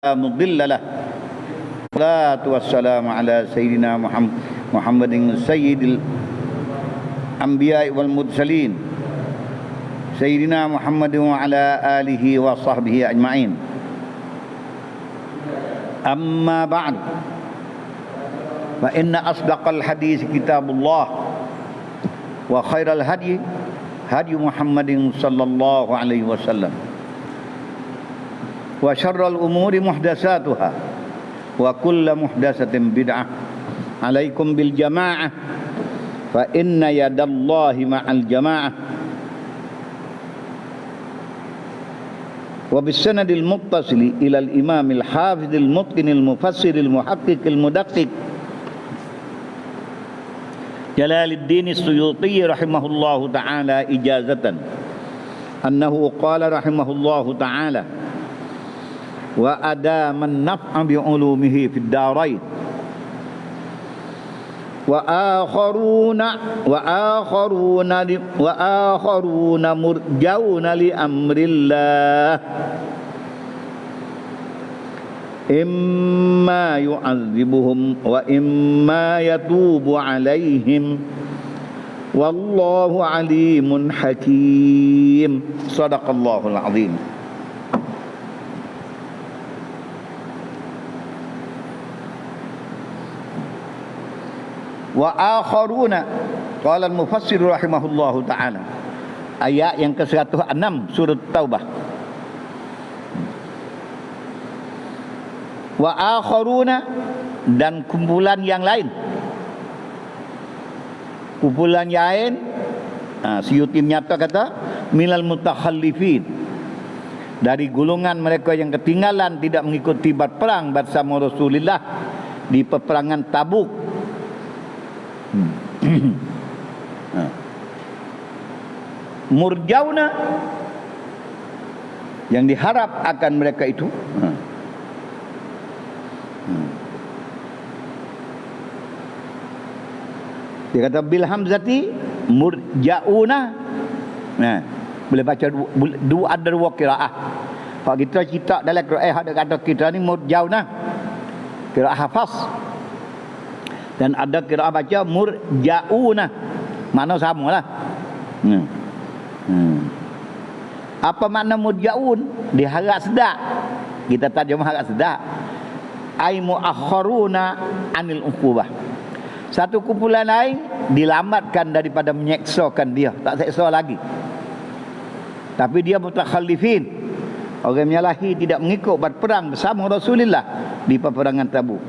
مضل له والصلاة والسلام على سيدنا محمد سيد الأنبياء والمرسلين سيدنا محمد وعلى آله وصحبه أجمعين أما بعد فإن أصدق الحديث كتاب الله وخير الهدي هدي محمد صلى الله عليه وسلم وشر الأمور محدثاتها وكل محدثة بدعة عليكم بالجماعة فإن يد الله مع الجماعة وبالسند المتصل إلى الإمام الحافظ المتقن المفسر المحقق المدقق جلال الدين السيوطي رحمه الله تعالى إجازة أنه قال رحمه الله تعالى وأدام النفع بعلومه في الدارين وآخرون مرجون لأمر الله إما يعذبهم وإما يتوب عليهم والله عليم حكيم صدق الله العظيم. Wa akharuna qala al-mufassir rahimahullahu taala, ayat yang ke-106 surah Taubah. Wa akharuna, dan kumpulan yang lain. Kumpulan yang lain, Suyuti nyata kata minal mutakhallifin, dari golongan mereka yang ketinggalan tidak mengikuti berperang bersama Rasulullah di peperangan Tabuk. Murjauna, yang diharap akan mereka itu dia kata bil hamzati murjauna. Boleh baca dua ada dua qiraah. Kalau kita cerita dalam qiraah ada kata kita ni murjauna, qiraah hafaz, dan ada qiraah baca murjauna, makna samalah. Apa makna murjaun? Diharap sedak. Kita terjemah harap sedak. Ai muakharuna anil uqubah. Satu kumpulan lain dilamatkan daripada menyeksakan dia, tak seksa lagi. Tapi dia mutakhallifin, orang menyalahi, tidak mengikut berperang bersama Rasulullah di peperangan Tabuk.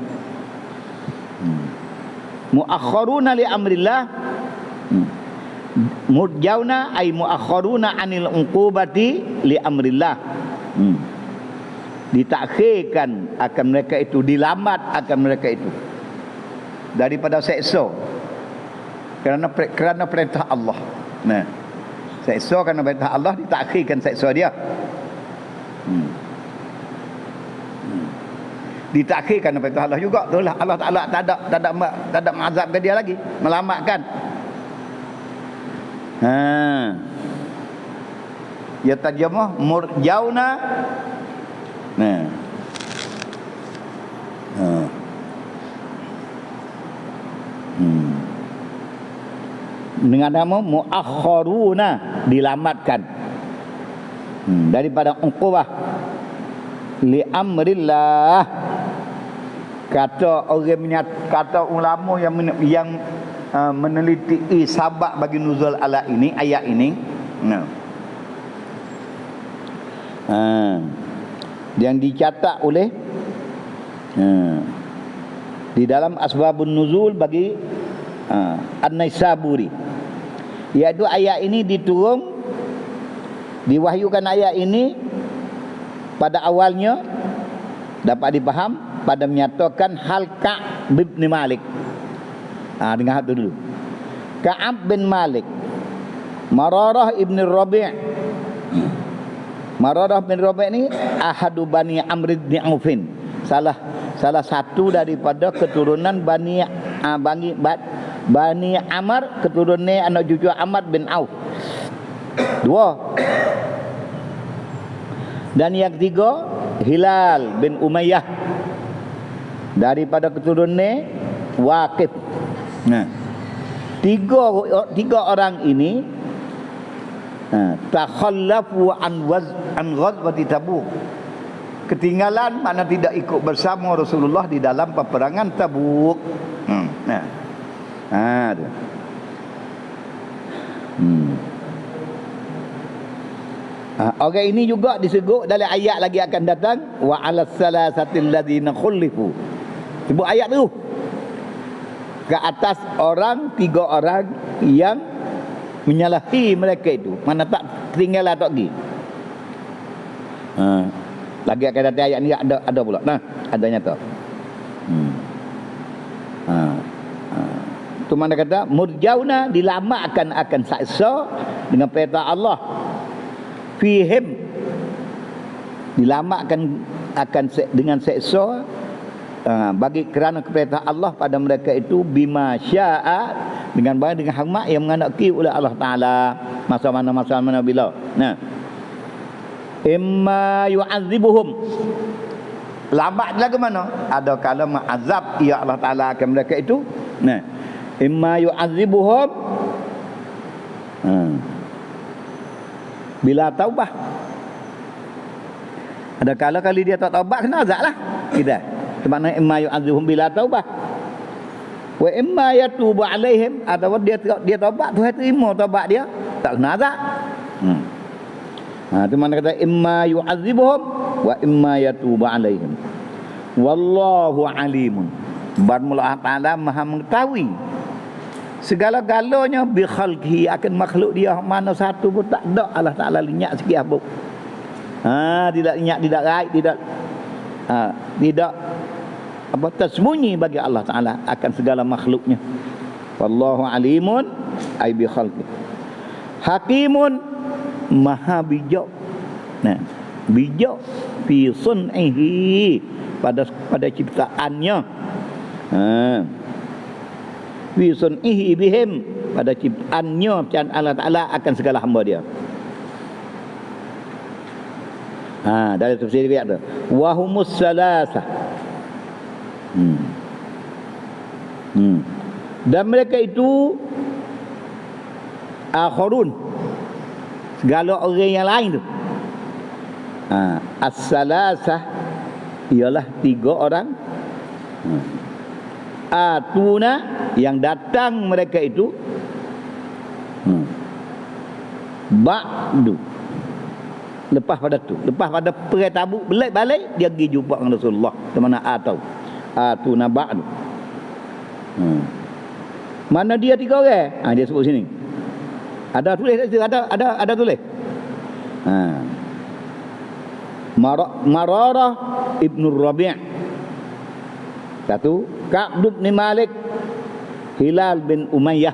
Muakharuna li amrillah, murjauna ay muakharuna anil uqubati li amrillah. Ditakhirkan akan mereka itu, dilambat akan mereka itu daripada seksa kerana perintah Allah. Seksa kerana perintah Allah, ditakhirkan seksa dia. Ditakhirkan perintah Allah juga. Itulah Allah Taala tak ada mengazabkan dia lagi, melamatkan. Ya terjemah murjauna. Dengan nama muakharuna, dilamatkan daripada uqubah li amrillah. Kata orang, kata ulama yang meneliti sabab bagi nuzul ala ini, ayat ini, yang dicatat oleh di dalam asbabun nuzul bagi An-Naisaburi, iaitu ayat ini diturun, diwahyukan ayat ini pada awalnya dapat dipaham pada menyatakan hal Ka'ab bin Malik. Dengar tu dulu. Ka'ab bin Malik, Mararah ibn Rabi'. Mararah bin Rabi' ni ahadu Bani Amr bin Aufin, salah satu daripada keturunan Bani Amr, keturunan anak cucu Amr bin Auf. Dua. Dan yang ketiga Hilal bin Umayyah daripada keturunan Waqif. Nah, tiga orang ini takhallafu an ghazwati Tabuk. Ketinggalan, makna tidak ikut bersama Rasulullah di dalam peperangan Tabuk. Tu. Orang ini juga disebut dalam ayat lagi akan datang, wa 'alas salasatil ladzina khulifu. Sebut ayat tu. Ke atas tiga orang yang menyalahi mereka itu, mana tak ketinggalan tak pergi. Lagi akan datang ayat ni ada pula. Nah, adanya tu. Tu mana kata murjauna, dilamakan akan saksa dengan perintah Allah. Fihim, dilamakan akan dengan seksa bagi kerana perintah Allah pada mereka itu, bima syaa, dengan baik dengan hikmat yang menghendaki oleh Allah Taala masa mana bila. Nah, imma yu'adzibuhum, lambat lagu mana ada kala mengazab ya Allah Taala akan mereka itu. Nah, imma yu'adzibuhum bila taubah. Ada kali dia tak taubat kena azab lah kita. Makna imma yu'adzibuhum bila taubah wa imma yatubu alaihim, atau dia taubat Tuhan terima taubat dia, tak kena azab. Itu mana kata imma yu'adzibuhum wa imma yatubu alaihim. Wallahu alimun, Allah Ta'ala maha mengetahui segala-galanya bi khalqihi, akan makhluk dia mana satu pun tak ada Allah Taala linyak sikit apa. Tidak linyak, tidak raib, tidak tersembunyi bagi Allah Taala akan segala makhluknya. Wallahu alimun ay bi khalqihi. Hakimun, maha bijak. Nah, bijak fi sun'ihi, pada ciptaannya. Fi sun'ihi bihim, pada ciptaannya dan Allah Ta'ala akan segala hamba dia. Dari tafsir dia tu, wa humus salasah. Dan mereka itu akharun, segala orang yang lain tu. As-salasah ialah tiga orang. Atuna, yang datang mereka itu ba'du, lepas pada perang Tabuk, balik dia pergi jumpa dengan Rasulullah. Di mana atuna ba'du. Mana dia tiga orang? Dia sebut sini. Ada tulis, ada tulis. Mararah ibnu Rabi', satu Ka'b bin Malik, Hilal bin Umayyah.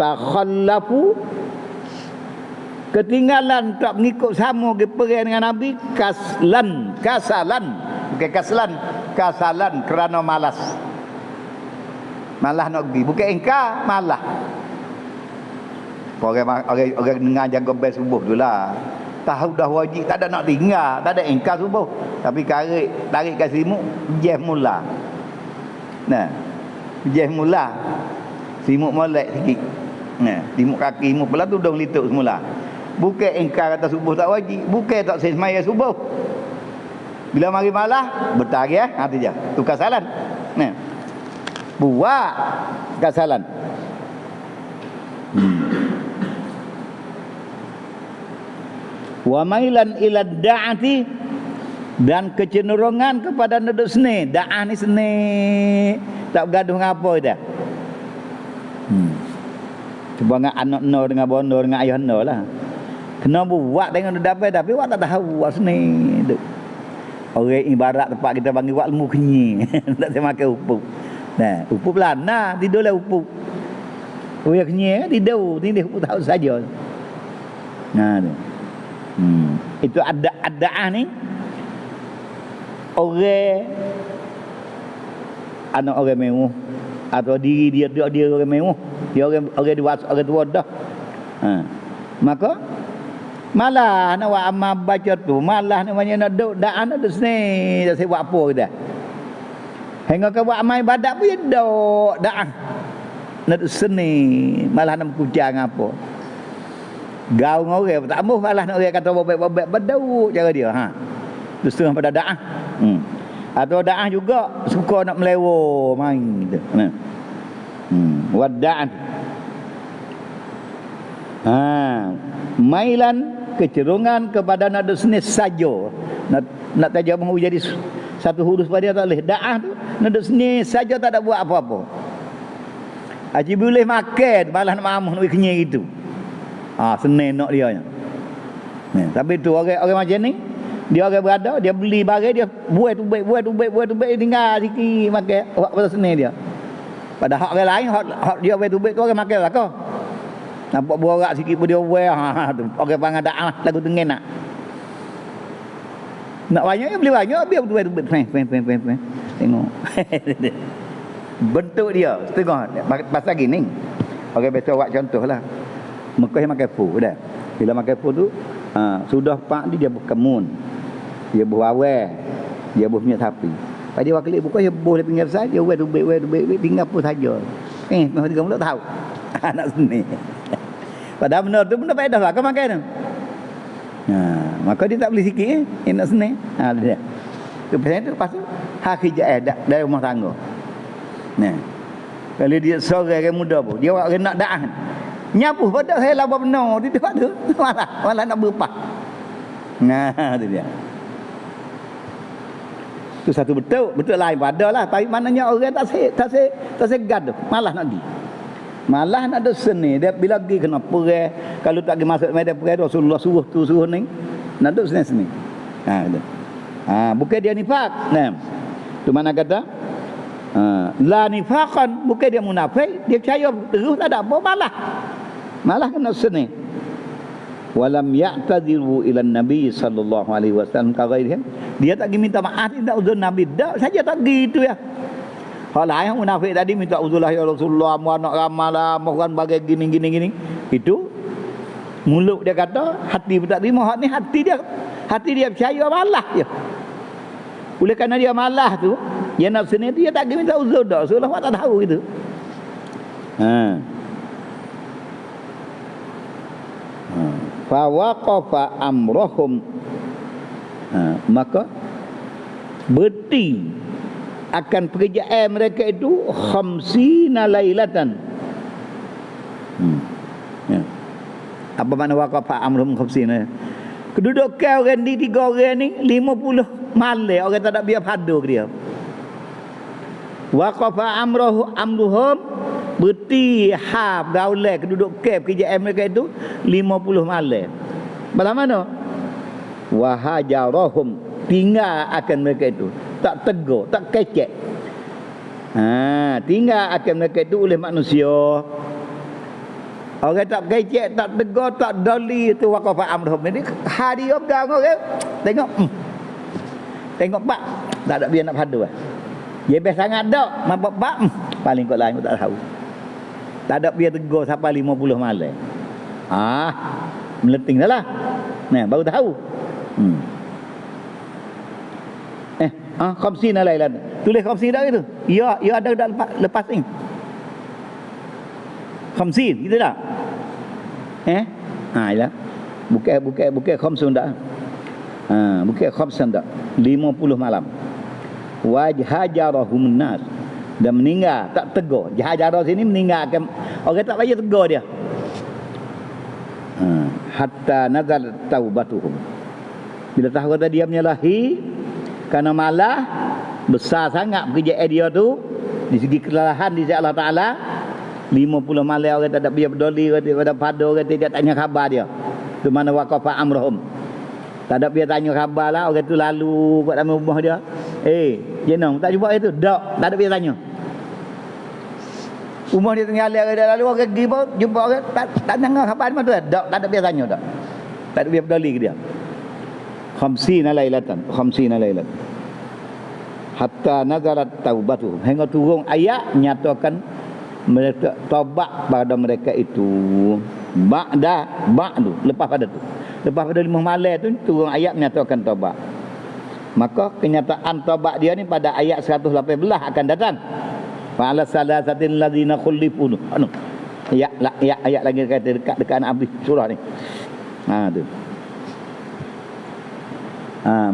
Takhallafu, ketinggalan tak mengikut sama ke perang dengan Nabi. Kasalan, bukan kasalan kerana malas nak pergi, bukan engkar, malah. Orang dengar jaga bel subuh tu lah, tahu dah wajib, tak ada nak tinggal, tak ada engkar subuh, tapi tarik kat simuk, jeh mula. Nah, jeh mula, simuk molek sikit. Nah, simuk kaki simuk pula tu dah lituk semula. Bukan engkar kata subuh tak wajib, bukan tak semaya subuh. Bila mari malah bertar ya, tu je. Tu kasalan. Nah, buat kasalan. Wa mailan ila da'ati, dan kecenderungan kepada neduk seni. Da'ah ni seni, tak bergaduh dengan apa dah. Cuba dengan anak no, dengan bondo, dengan ayah no lah. Kena buat dengan dapat, tapi awak tak tahu buat seni. Orang ibarat tempat kita panggil buat ilmu kenyi. Tak saya makan upuk. Nah, upuk pelana, tidurlah upuk. Orang kenyi tidur, upuk tahu saja. Nah, tu. Itu ada ni orang mewah, atau diri dia orang mewah, dia orang dewasa, orang tua dah. Maka Malah nak buat amal baca tu, malah namanya nak duk daan ada sini, tak buat apa kita. Hingga ke buat amal ibadat pun ya duk daan. Nak duk sini, malah nak kucang apa. Gaung orang tak ambuh, malah nak orang kata bobek-bobek bedau cara dia. Ha. Tu setengah pada daah. Atau daah juga suka nak melewo main gitu. Nah. Wada'an. Mailan kecenderungan kepada nada senis saja. Nak tajam mahu jadi satu huruf pada dia tak boleh. Daah tu nada senis saja, tak ada buat apa-apa. Haji boleh makan, malah nak mamuh nak kenyang gitu. Senin nak dia. Tapi tu orang macam ni, dia orang berada, dia beli barang, dia buat tubik tinggal sikit makan hak pada senin dia. Pada hak orang lain, hak dia buat tubik tu orang makan lah kau. Nampak borak sikit pun dia buat tu. Orang panggil dak lah lagu tengen nak. Nak banyak dia beli banyak, biar tubik tengok. Bentuk dia setengah pasal gini. Orang biasa buat contohlah. Mekah yang makan fu dah. Bila makan fu tu sudah pak dia berkemun. Dia berawal. Dia punya sapi. Pada waktu dia buka dia buh di pinggir saja, dia buat tubik tinggal pun saja. Memang dia tak tahu. Anak seni. Padahal benar tu benda faedah lah kau makan tu. Maka dia tak beli sikit nak seni. Dia. Tu pasal tu lepas tu hak kerja dari rumah tangga. Nah. Kalau dia seorang muda pun, dia orang nak dah. Nyapuh pada saya laba benar di tempat tu. Malah nak berupah. Nah, tu dia. Tu satu betul lain padalah. Tapi maknanya orang tak segan tu. Malah nak di. Malah nak ada seni. Dia bila pergi kena perang. Kalau tak pergi masuk medan perang, Rasulullah suruh ni. Nak ada seni. Gitu. Bukan dia nifak. Nah. Tu mana kata? La nifaqan, bukan dia munafik, dia percaya terus tak ada apa, malah kena seni. Walam ya'tadiru ila Nabi sallallahu alaihi wasallam kaghairihim, dia tak pergi minta maaf, tidak uzur Nabi, dak saja tak gitu ya. Hal lain munafik tadi minta uzurlah ya Rasulullah, mu anak ramalah, mohon bagai gini. Itu mulut dia kata, hati pun tak terima. Hak ni hati dia percaya, malah dia. Oleh kerana dia malah tu, dia nak seni dia tak pergi minta uzur dah. Seolah tak tahu gitu. Fa waqafa amrahum. Maka berhenti akan pekerjaan mereka itu 50 lailatan. Apa makna waqafa amrahum 50? Kedudukan orang di 3 orang ni 50 malam orang tak ada biar padu ke dia. Waqafa amruhum berhenti gaulan kedudukan kerjaan mereka itu 50 malam. Bagaimana? Wa hajarahum, tinggal akan mereka itu, tak tegur, tak kecek. Tinggal akan mereka itu oleh manusia. Orang tak kecek, tak tegur, tak doli, itu waqafa amruhum. Ini hari orang tengok pak, tak ada biar nak padu lah. Dia best sangat dak, mampak pak, paling kot lain tak tahu. Tak ada biar tegur sampai 50 malam. Meleting dah lah. Nah, baru tahu. Khamsina lailan. Tulis khamsina dah itu. Ya ada dah lepas ni. Khamsin, gitu tak? Yalah. Bukan khamsun dah. Bukan khamsun dah. 50 malam. Wajhajarahum nas, dan meninggal tak tegur. Hajarah sini meninggalkan orang, tak payah tegur dia. Hatta nazal taubatuhum, bila tahu kata dia menyalahi kerana malah besar sangat pekerjaan dia tu di segi kelelahan di sisi Allah Taala. 50 malam orang tak ada biar peduli, pada padu orang tidak tanya khabar dia. Tu mana waqafa amrahum, tak ada biar tanya khabar lah. Orang tu lalu buat dalam rumah dia, jenong tak jumpa itu, tak ada biar tanya. Rumah dia tinggal dia lalu orang pergi pun jumpa orang tak dengar khabar mana tu, tak ada biar tanya dak. Tak ada biar peduli ke dia. 50 lailatan hatta nazarat taubatuhum, hingga turun ayat nyatakan mereka taubat pada mereka itu. Ba'du, lepas pada tu. Lepas pada 5 malam tu turun ayat menyatakan taubat. Maka kenyataan taubat dia ni pada ayat 118 akan datang. Fa ala salasatil ladzina khulifu. Ayat lagi kata dekat nak habis surah ni. Tu.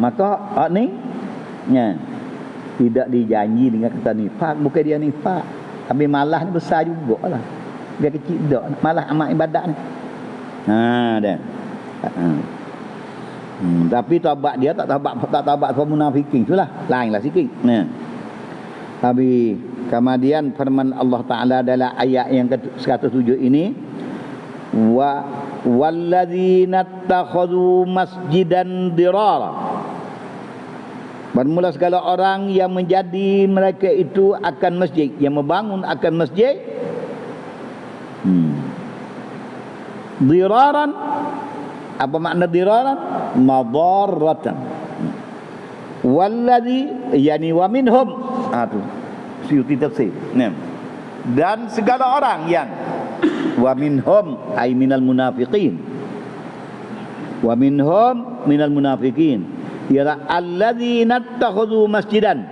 Maka ni tidak dijanji dengan kata nifak, bukan dia nifak. Tapi malah ni besar jugalah. Dia kecil dak, malah amal ibadat ni. Dah. Tapi taubat dia tak taubat sama munafikin itulah. Lainlah sikit. Tapi kemudian firman Allah Taala dalam ayat yang ke-107 ini, walladzina takhadhu masjidan dirara. Bermula segala orang yang menjadi mereka itu akan masjid, yang membangun akan masjid diraran. Apa makna diraran? Madarratan. Walladzi yani wa minhum. Tu Suyuti tafsir. Dan segala orang yang wa minhum ay minal munafiqin. Wa minhum minal munafiqin. Ialah alladzina takhudhu masjidan.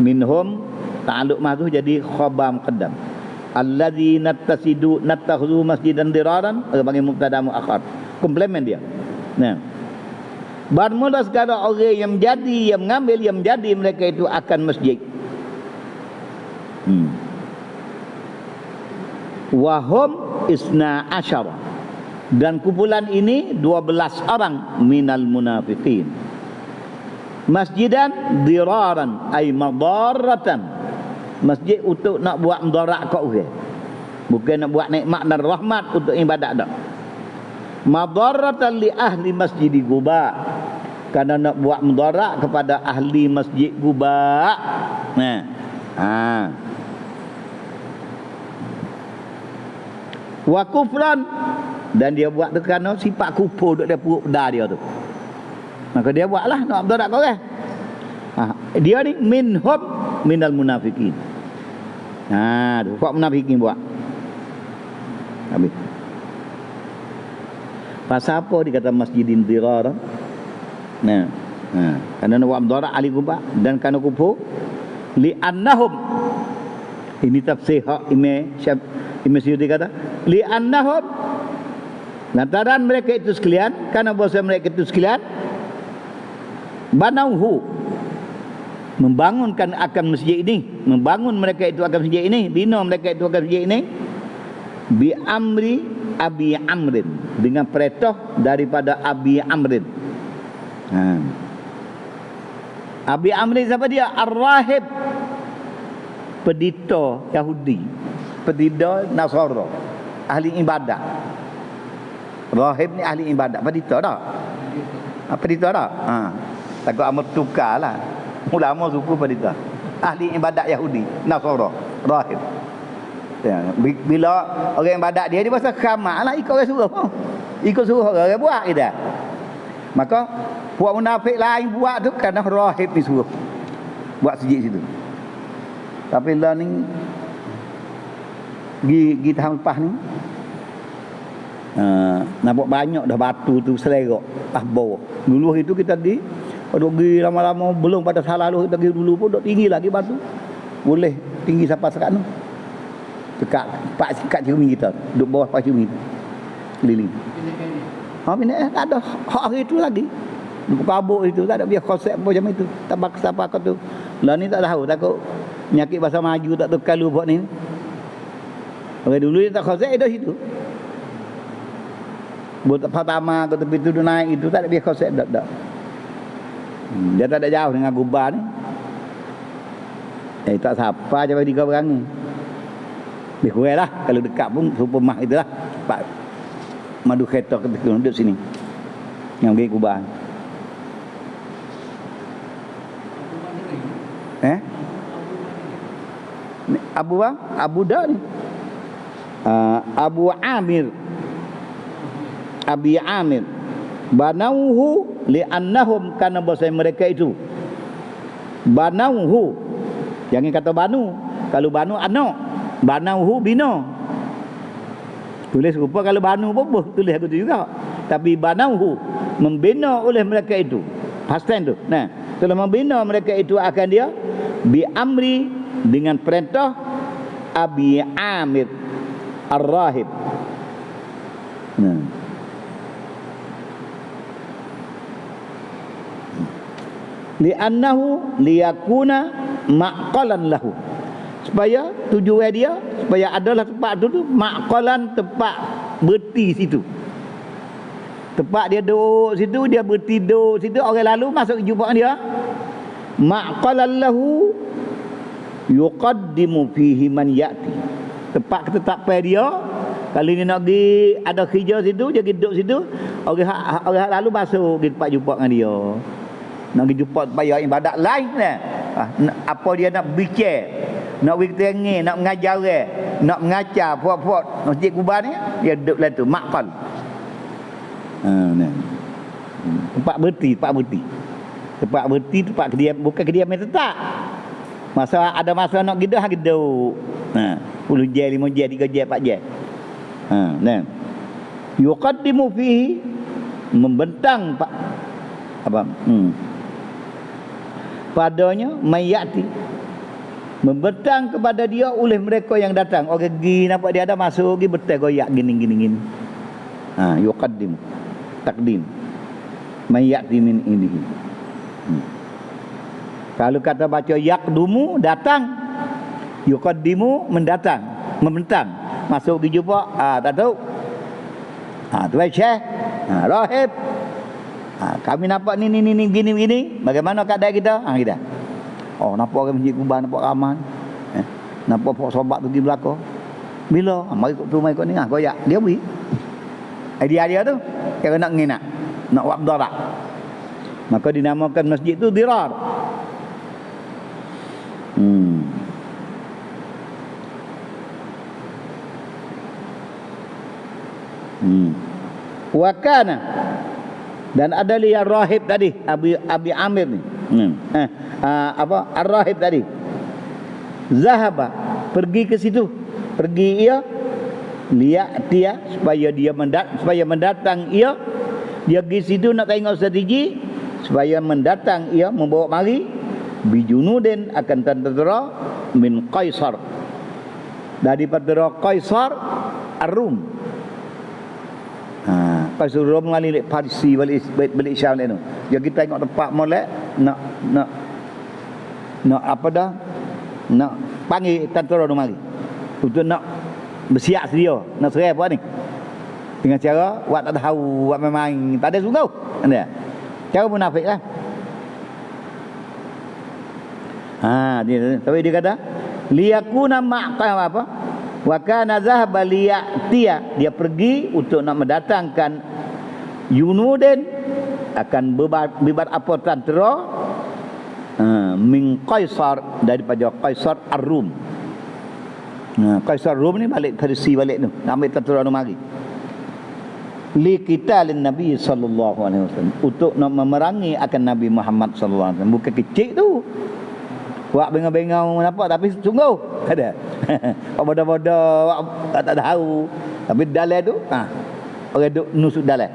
Minhum ta'alluq mahdzuf jadi khabar muqaddam. Alladzina takhudhu masjidan diraran bagi mubtada muakhar. Komplement dia. Bermula segala orang yang menjadi, yang mengambil, yang menjadi mereka itu akan masjid. Wahum isna asyara. Dan kumpulan ini 12 orang minal munafiqin. Masjidan diraran ay madarratan. Masjid untuk nak buat mudarat kat orang. Bukan nak buat nikmat dan rahmat untuk ibadat dak. Madarratan li ahli masjid Quba. Kerana nak buat mudarat kepada ahli masjid Quba. Wa kufran, dan dia buat tu kerana sifat kufur duk dia perut pedar dia tu. Maka dia buatlah nak mudarat kau orang. Dia ni minhum minal munafiqin. Tu buat munafikin buat. Habis. Pasal apa dikata masjidin dirar? Kerana nak buat mudarat ahli Quba dan kerana kufur li annahum. Ini tafsir hak Imam Suyuti kata li annahum, lantaran mereka itu sekalian, kerana bahasa mereka itu sekalian banauhu, membangunkan akan masjid ini, membangun mereka itu akan masjid ini, bina mereka itu akan masjid ini bi amri Abi Amrin, dengan perintah daripada Abi Amrin. Abi Amrin siapa dia? Ar-Rahib, pendeta Yahudi, pendeta Nasara, ahli ibadat. Rahib ni ahli ibadat, pendeta tak? Pendeta tak? Takut amat tukar lah. Ulama suku pendeta, ahli ibadat Yahudi, Nasara, Rahib. Bila orang ibadat dia bahasa khamak lah, ikut orang suruh. Ikut suruh orang buat kita. Maka puak munafik lain buat tu kerana Rahib ni suruh buat sujud situ. Tapi lah ni Gi tahun lepas ni nampak banyak dah batu tu selerak bawah. Dulu itu kita duk pergi lama-lama, belum pada salah lu kita pergi dulu pun duk tinggi lagi batu. Boleh tinggi sampai sekat tu. Dekat pak sikat cermin kita, duk bawah pak cermin keliling. Bina tak ada hak hari itu lagi. Duk kabuk itu tak ada biar konsep macam itu. Tak baksa apa tu. Lah ni tak tahu, takut penyakit bahasa maju tak terkalu buat ni. Orang dulu dia tak konsep ada situ. Buat pertama ke tepi tu naik itu tak ada biar konsep dak. Dia tak ada jauh dengan Gubah ni. Tak siapa je bagi kau berang ni. Lebih kurang lah. Kalau dekat pun supermah itulah. Pak madu kereta ketika duduk sini. Yang pergi Gubah. Abu bang? Abu dah ni. Abu Amir. Abi Amir. Banauhu li'annahum, karena bahasa mereka itu. Banauhu. Jangan kata banu. Kalau banu anak. Banauhu bina. Tulis rupa kalau banu pun tulis aku tu juga. tapi banauhu, membina oleh mereka itu. Past tense tu. Nah, telah membina mereka itu akan dia bi amri, dengan perintah Abi Amir Ar-Rahib. Nah. Li'annahu liyakuna ma'qalan lahu, supaya tujuan dia supaya adalah tempat tu ma'qalan, tempat berhenti situ. Tempat dia duduk situ, dia berhenti duduk situ, orang lalu masuk jumpa dia. Ma'qalan lahu yuqaddimu fihi man ya'ti, tempat ketetapan dia. Kalau dia nak pergi ada kerja situ, dia duduk situ, orang lalu masuk di tempat jumpa dengan dia. Nak pergi jumpa tempat yang ibadat lain lah. Apa dia nak bincang, nak bertengah, nak mengajar, nak mengajar puak-puak masjid Kuba ni, dia duduk lah tu maqal. Tempat berhenti, tempat berhenti, tempat kediam, bukan kediaman tetap. Ada masa nak gidah geduk. 10 jam, 5 jam, 3 jam, 4 jam. Yuqaddimu fihi, membentang padanya mayati, membentang kepada dia oleh mereka yang datang. Orang pergi nampak dia ada masuk pergi betul goyak gini. Yuqaddimu takdim mayati min indihi. Kalau kata baca yaqdumu, datang. Yuqaddimu, mendatang, membentang, masuk pergi jumpa. Tak tahu. Tuan Syekh, rahib, kami nampak ni gini. Bagaimana keadaan kita? Kita. Nampak orang masjid Kuba, nampak ramai. Nampak pok sobat tu di belakang. Bila? Mari ikut tu, mari ikut ni. Goyak. Dia beri. Dia tu, kira nak nginak. Nak buat darat. Maka dinamakan masjid tu dirar. Wakana, dan ada yang rahib tadi, Abi Amir ni. Ar-rahib tadi. Zahaba, pergi ke situ. Pergi ia lihat dia supaya mendatang ia. Dia pergi situ nak tengok strategi supaya mendatang ia, membawa mari bijunudin, akan tentera min Qaisar, daripada Qaisar Ar-Rum. Qaisar Rum mengalih Parsi balik Syam ni tu. Jadi kita tengok tempat molek nak apa dah, nak panggil tentera tu mari untuk nak bersiap sedia nak serang apa ni, dengan cara buat tak tahu, buat main-main, tak ada sungguh. Anda cara munafik lah. Tapi dia kata liyakuna ma'qam apa, wa kana zahaba liya'tiya, dia pergi untuk nak mendatangkan Yunudin, akan bibat apa tentera min Qaisar, daripada Qaisar Ar-Rum. Qaisar Rum ni balik Persia balik tu, ambil tentera tu mari li qitalin Nabi sallallahu alaihi wasallam, untuk nak memerangi akan Nabi Muhammad sallallahu alaihi wasallam. Bukan kecil tu, buat bengau-bengau nampak, tapi sungguh ada. Bodoh-bodoh tak tahu, tapi dalam tu orang duk nusuk dalam.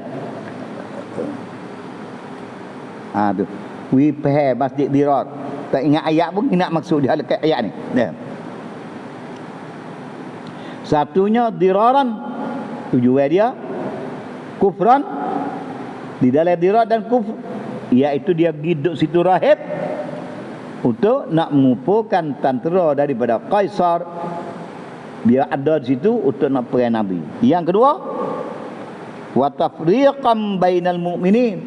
Tu we pay masjid dirar. Tak ingat ayat pun, ingat maksud dia ayat ni. Satunya diraran, tujuan dia kufran, di dalam dirar dan kufr, iaitu dia hidup situ rahib untuk nak mengumpulkan tentera daripada Qaisar. Dia ada di situ untuk nak perang Nabi. Yang kedua, wa tafriqan bainal mu'minin,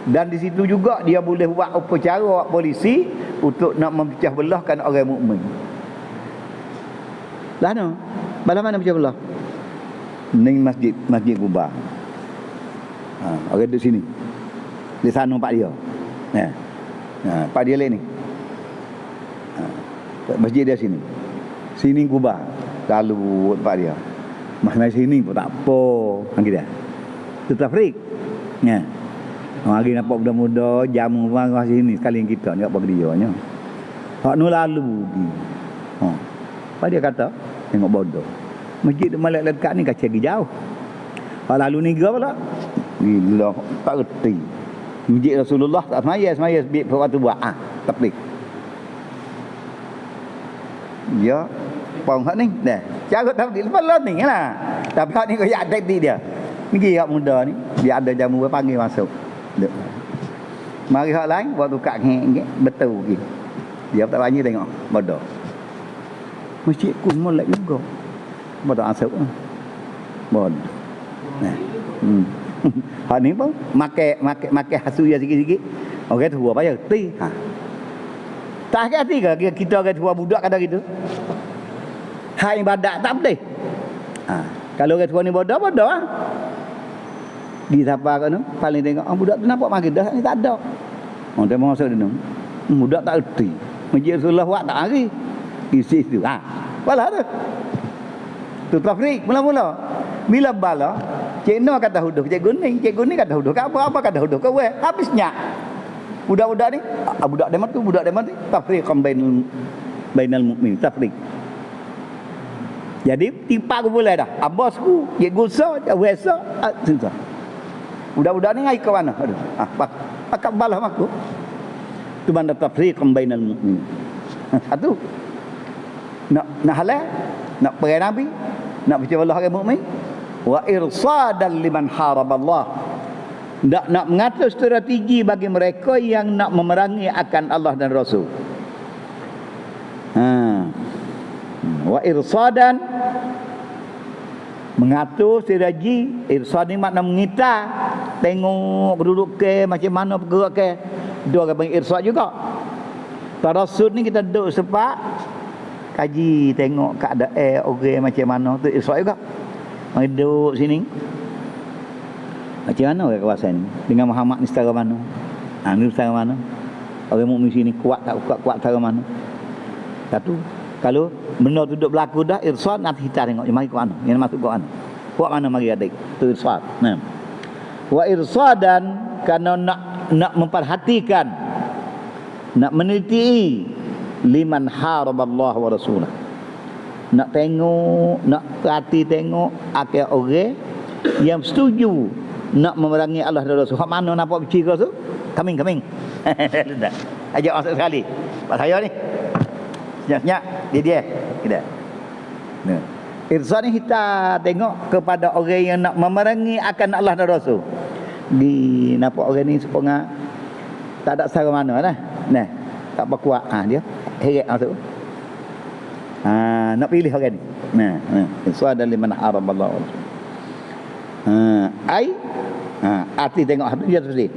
dan di situ juga dia boleh buat upacara polisi untuk nak memecah belahkan orang mukmin. Lah no, bala mana pecah belah? Ning masjid Kuba. Orang duduk sini. Di sana pak dia. Pak dia lain ni. Masjid dia sini. Sini Kuba. Lalu pak dia. Mas sini pun tak apa. Panggil dia. Tetap freak. Hari nampak muda-muda jamu marah sini sekali kita ni apa kerjanya. Hak nu lalu pergi. Pak dia kata, tengok bodoh. Masjid tu malak dekat ni kacau pergi jauh. Hak lalu ni gua pula. Gila, tak reti. Masjid Rasulullah tak semaya waktu buat. Tapi dia pong hak ni. Dah. Cara tak lepas lah ni lah. Tapi hak ni kau ya ada dia. Ni hak muda ni, dia ada jamu panggil masuk. Duk. Mari hak lain buat tukar ngek betul lagi. Dia tak banyak tengok bodoh. Masjid ku molek juga. Bodoh masuk. Bodoh. Nah. Hak ni pun make hasu ya sikit-sikit. Orang tua payah ti. Ha. Tak hati ke kita orang tua budak kata gitu. Hak ibadat tak betul. Ha. Kalau orang tua ni bodoh ah. Di siapa kan paling tengok budak tu nampak makin dah ni tak ada. Orang tengok masuk dia. Budak tak erti. Masjid Rasulullah buat tak hari. Isi tu. Ha. Walah tu. Tu tafrik mula-mula. Bila bala Cik Noh kata huduh Cik Guning kata huduh ke apa kata huduh ke weh habisnya budak-budak ni budak demat tu tafriqan bainal mukmin tafriq. Jadi tipa aku boleh dah abosku cikgu so wesa susah. Budak-budak ni ngai ke mana aduh pakak balah aku tu benda tafriqan bainal mukmin. Satu nak halal nak pergi nabi nak baca Allah ke mukmin wa irsadan liman haraballah. Nak mengatur strategi bagi mereka yang nak memerangi akan Allah dan Rasul. Wa irsadan mengatur strategi. Irsad ni makna mengita, tengok duduk ke macam mana bergerak ke. Dia orang panggil irsad juga. Tarasud ni kita duduk sepak kaji tengok keadaan orang macam mana tu irsad juga. Mari duduk sini. Macam mana orang kawasan ni? Dengan Muhammad ni setara mana? Ni setara mana? Orang mukmin sini kuat tak kuat setara mana? Satu. Kalau benda tu duduk berlaku dah, irsad nanti kita tengok. Mari ke mana? Yang masuk ke mana? Kuat mana mari adik? Tu irsad. Nah. Wa irsadan kerana nak memperhatikan, nak meneliti liman haraballah wa rasulah. Nak tengok, nak perhati tengok akal orang yang setuju nak memerangi Allah dan Rasul. Hak mana nampak bercira tu? Coming. Dah. Ajak masuk sekali. Pak saya ni. Senyap-senyap dia. Kita. Nah. Irsad ni kita tengok kepada orang yang nak memerangi akan Allah dan Rasul. Di nampak orang ni sepengah tak ada sara mana lah. Nah, tak berkuat dia. Heret masuk. Nak pilih orang ni. Irsad liman haraballah. Arti tengok dia tu sendiri.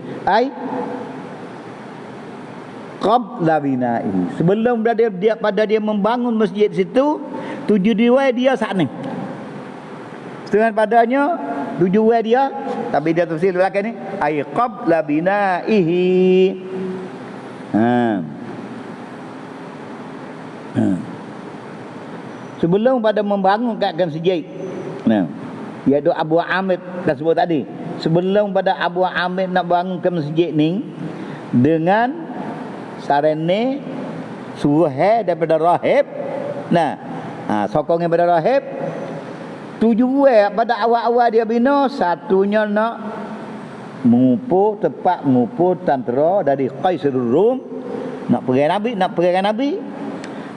Qabla bina'i. Sebelum dia membangun masjid situ, 7 dia saat ni. Setengah padanya 7 dia, tapi dia tafsir belakang ni qabla bina'ihi. Sebelum pada membangunkan masjid. Iaitu Abu Amir dah sebut tadi. Sebelum pada Abu Amir nak bangunkan masjid ni dengan sarene suruh daripada rahib. Sokongnya daripada rahib. 7 pada awal-awal dia bina, satunya nak mengumpul tentera dari Qaisarul Rum, nak pergi Nabi.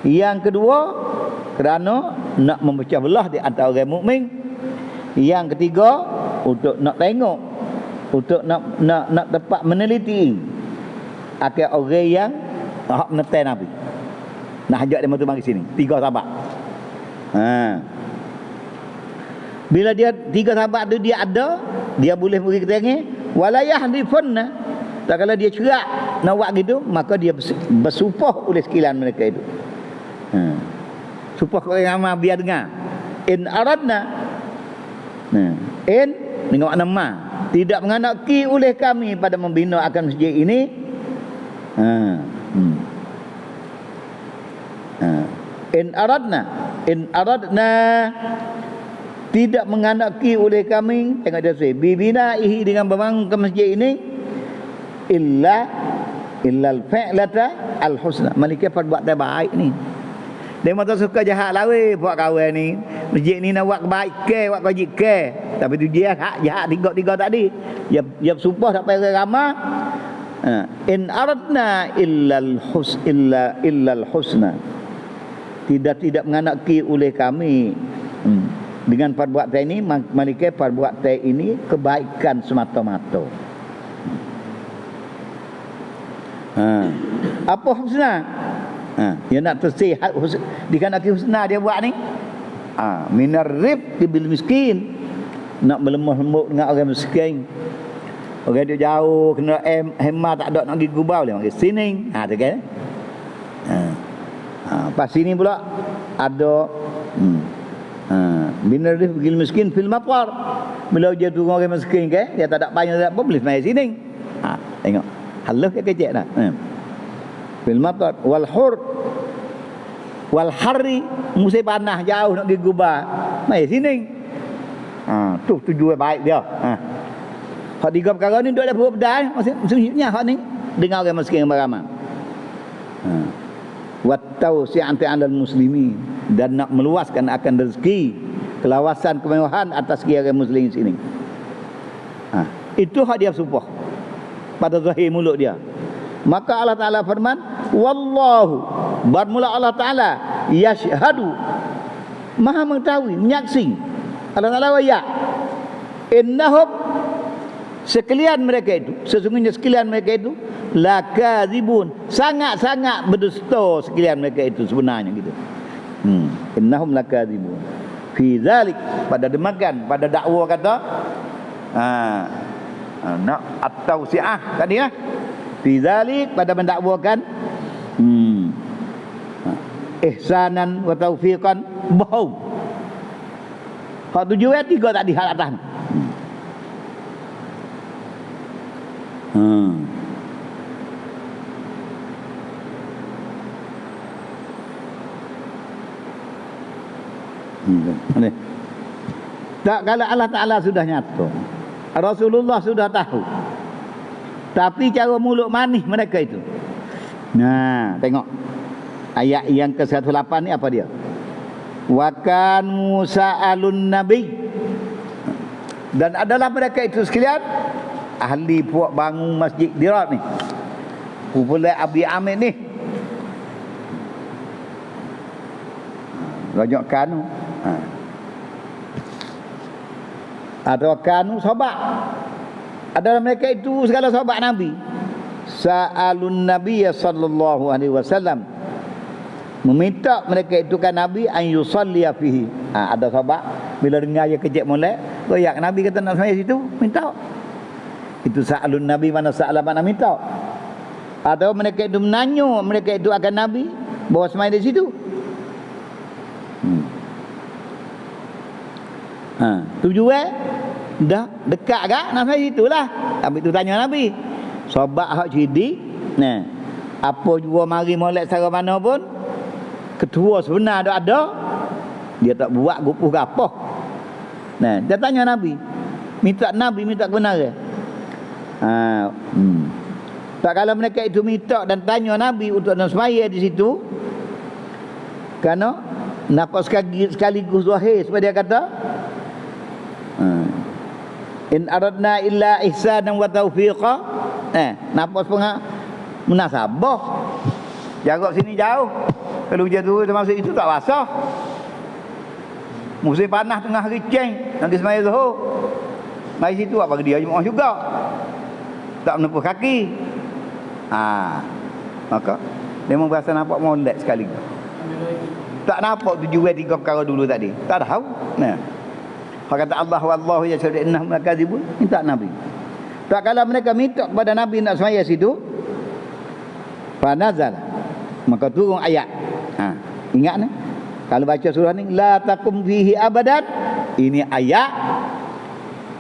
Yang kedua kerana nak memecah belah di antara orang mukmin. Yang ketiga untuk nak tengok, untuk nak tepat meneliti akal orang yang hak menetai Nabi. Nak ajak dia mari sini. 3 sahabat. Bila dia 3 sahabat tu dia ada, dia boleh pergi ke tengah, wala yahdifunna. Tak kalau dia cerak nak buat gitu, maka dia bersumpah oleh sekalian mereka itu. Sumpah ke orang ramai biar dengar. In aradna. In dengan makna ma, tidak menghendaki oleh kami pada membina akan masjid ini. In aradna tidak menghendaki oleh kami, tengok dia say bibinaihi dengan membangun masjid ini illal fi'lata al-husna. Malaikat buat terbaik ni. Dia mata suka jahat lawe buat kawan ni. Masjid ni nak buat kebaik ke, buat kebaik ke. Tapi tu dia hak jahat tiga tadi. ya sumpah tak payah ramah. In aradna illal husna. Tidak menganaki oleh kami dengan perbuatan ini, malaikat perbuatan ini kebaikan semata-mata. Apa husna? Dia nak tersih dikanaki husna dia buat ni. Minar rifqi bil miskin, nak melemah lembut dengan orang miskin. Orang dia jauh kena hemah tak ada nak pergi gubau dia panggil sining. Tu kan. Pas sini pula ada minar rifqi bil miskin fil maqar. Bila dia turun orang miskin kan, dia tak ada payah tak apa boleh mai sining. Tengok. Halus dia kecek dah. Fil maqar wal hur wal harri, musim panas jauh nak pergi gubah mai sining. Tu tujuan baik dia. Hak tiga perkara ni duk ada buat pedai maksudnya hak ni dengar orang miskin beramai. Wa tausi'ati 'alal muslimin, dan nak meluaskan akan rezeki, kelawasan, kemewahan atas orang muslim sini. Itu hak dia sumpah pada zahir mulut dia. Maka Allah Ta'ala firman, wallahu, bermula Allah Ta'ala yashhadu, maha mengetahui, menyaksi. Allah Ta'ala ya innahum, sekalian mereka itu, sesungguhnya sekalian mereka itu lakadzibun, sangat-sangat berdusta sekalian mereka itu sebenarnya gitu. Innahum lakadzibun fi dzalik, pada demikian, pada dakwa kata nak at-tausiah tadi ya, fi dzalik, pada mendakwakan ihsanan wa taufiqan bohong. Hak tujuan tiga tadi hal atas. Tak, kalau Allah Ta'ala sudah nyata, Rasulullah sudah tahu, tapi cara mulut manis mereka itu. Tengok ayat yang ke-108 ni apa dia? Wa kan Musa alun nabi, dan adalah mereka itu sekalian ahli buat bangun masjid Dirar ni, kumpulan Abi Amir ni, rajak kanu atau kanu sahabat, adalah mereka itu segala sahabat Nabi. Sa'alun Nabi sallallahu alaihi wasallam, meminta mereka itu kan Nabi an yusalli fihi. Ada sahabat bila dengar dia kejap molek, royak Nabi kata nak sembahyang situ, minta. Itu sa'alun Nabi, mana sa'ala mana minta. Atau mereka itu menanya mereka itu akan Nabi bawa sembahyang di situ. Tujuan dah dekat kan nak sembahyang situlah. Habis tu tanya Nabi, sahabat hak cerdik, apa jua mari molek secara mana pun, ketua sebenar ada, dia tak buat gupuh ke apa. Dia tanya Nabi, minta kebenaran. Tak, kalau mereka itu minta dan tanya Nabi untuk nak sembahyang di situ, kerana nampak sekaligus zahir sebab dia kata in aradna illa ihsanan wa taufiqa. Nampak sepengah munasabah, jarak sini jauh, kalau hujan turun termasuk itu tak basah. Musim panas tengah riceng nanti sembahyang zuhur, mari situ apa dia jemaah juga, tak menempuh kaki. Maka dia merasa nampak molek sekali. Tak nampak tujuan tiga perkara dulu tadi, tak tahu. Kata Allah, wallahu yashhadu innahum lakadzibun, minta Nabi. Tak, kalau mereka minta kepada Nabi nak sembahyang situ, fanazal, maka turun ayat. Ingat ni, kalau baca surah ni, la taqum fihi abadan, ini ayat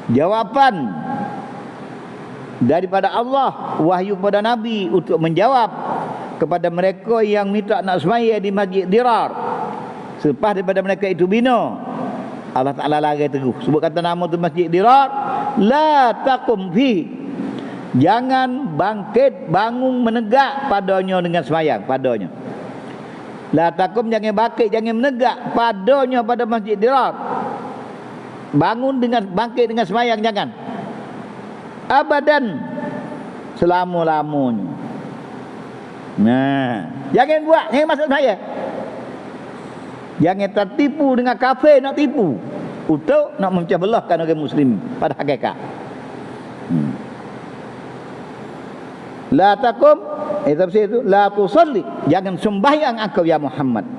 jawapan daripada Allah, wahyu kepada Nabi untuk menjawab kepada mereka yang minta nak sembahyang di Masjid Dirar selepas daripada mereka itu bina. Allah Ta'ala lagi teguh sebut kata nama tu Masjid Dirar, la taqum fi, jangan bangkit bangun menegak padanya dengan sembahyang padanya. La taqum, jangan bangkit, jangan menegak padanya pada Masjid Dirar, bangun dengan bangkit dengan sembahyang, jangan. abadan, selama-lamanya. Nah, jangan buat, jangan masuk saya. Jangan tertipu dengan kafir nak tipu untuk nak memecah belahkan orang muslim pada hakikat. La takum, tafsir itu la tusalli, jangan sembahyang engkau ya Muhammad.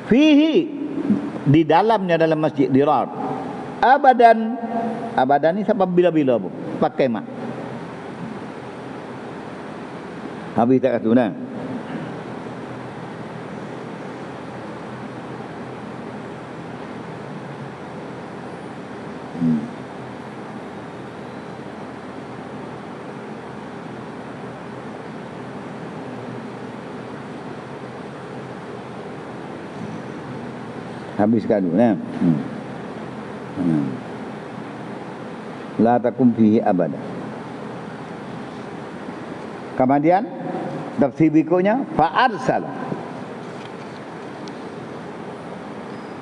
Fihi, di dalamnya, dalam masjid Dirar. Abadan, abadan ni sampai bila-bila bu, pakai mak. Habis tak kata nah. Habiskan dulu nah. La takum fihi abada. Kemudian tafsir berikutnya fa'arsal,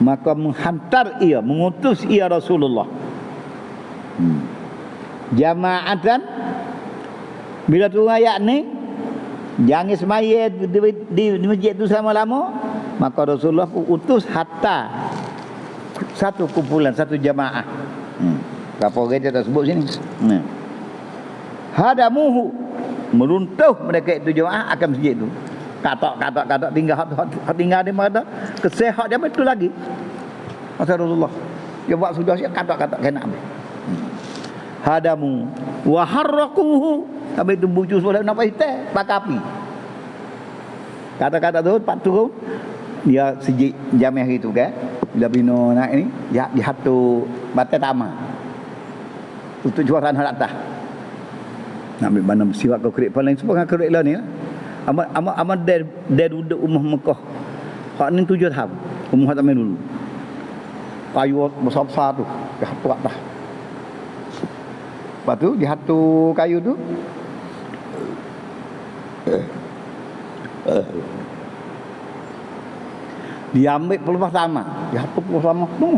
maka menghantar ia, mengutus ia Rasulullah jama'atan. Bila tu ayat ni jangan semaya di masjid tu selama-lama, maka Rasulullah utus hatta satu kumpulan, satu jamaah. Berapa orang dia tak sebut sini. Hadamuhu, meruntuh mereka itu jemaah akan masjid itu. Katak tinggal hak tinggal di mana kesehat dia betul lagi. Rasulullah dia buat sudah siap katak kena ambil. Hadamu wa harraquhu, sampai itu bucu sudah nak pasal bakar api. Kata-kata tu pak turun dia sejik jamiah itu kan. Bila bina nak ini dia hatu batai tama. Untuk jualan hal atas. Nak ambil mana siwak kau kerek paling sebab kerek lah ni. Amat dia duduk rumah Mekah. Hak ni 7 tahun. Rumah tak main dulu. Kayu besar-besar tu dia hatu atas. Lepas tu dia hatu kayu tu. Dia ambil pelupas sama. Dia hatu pelupas sama tu.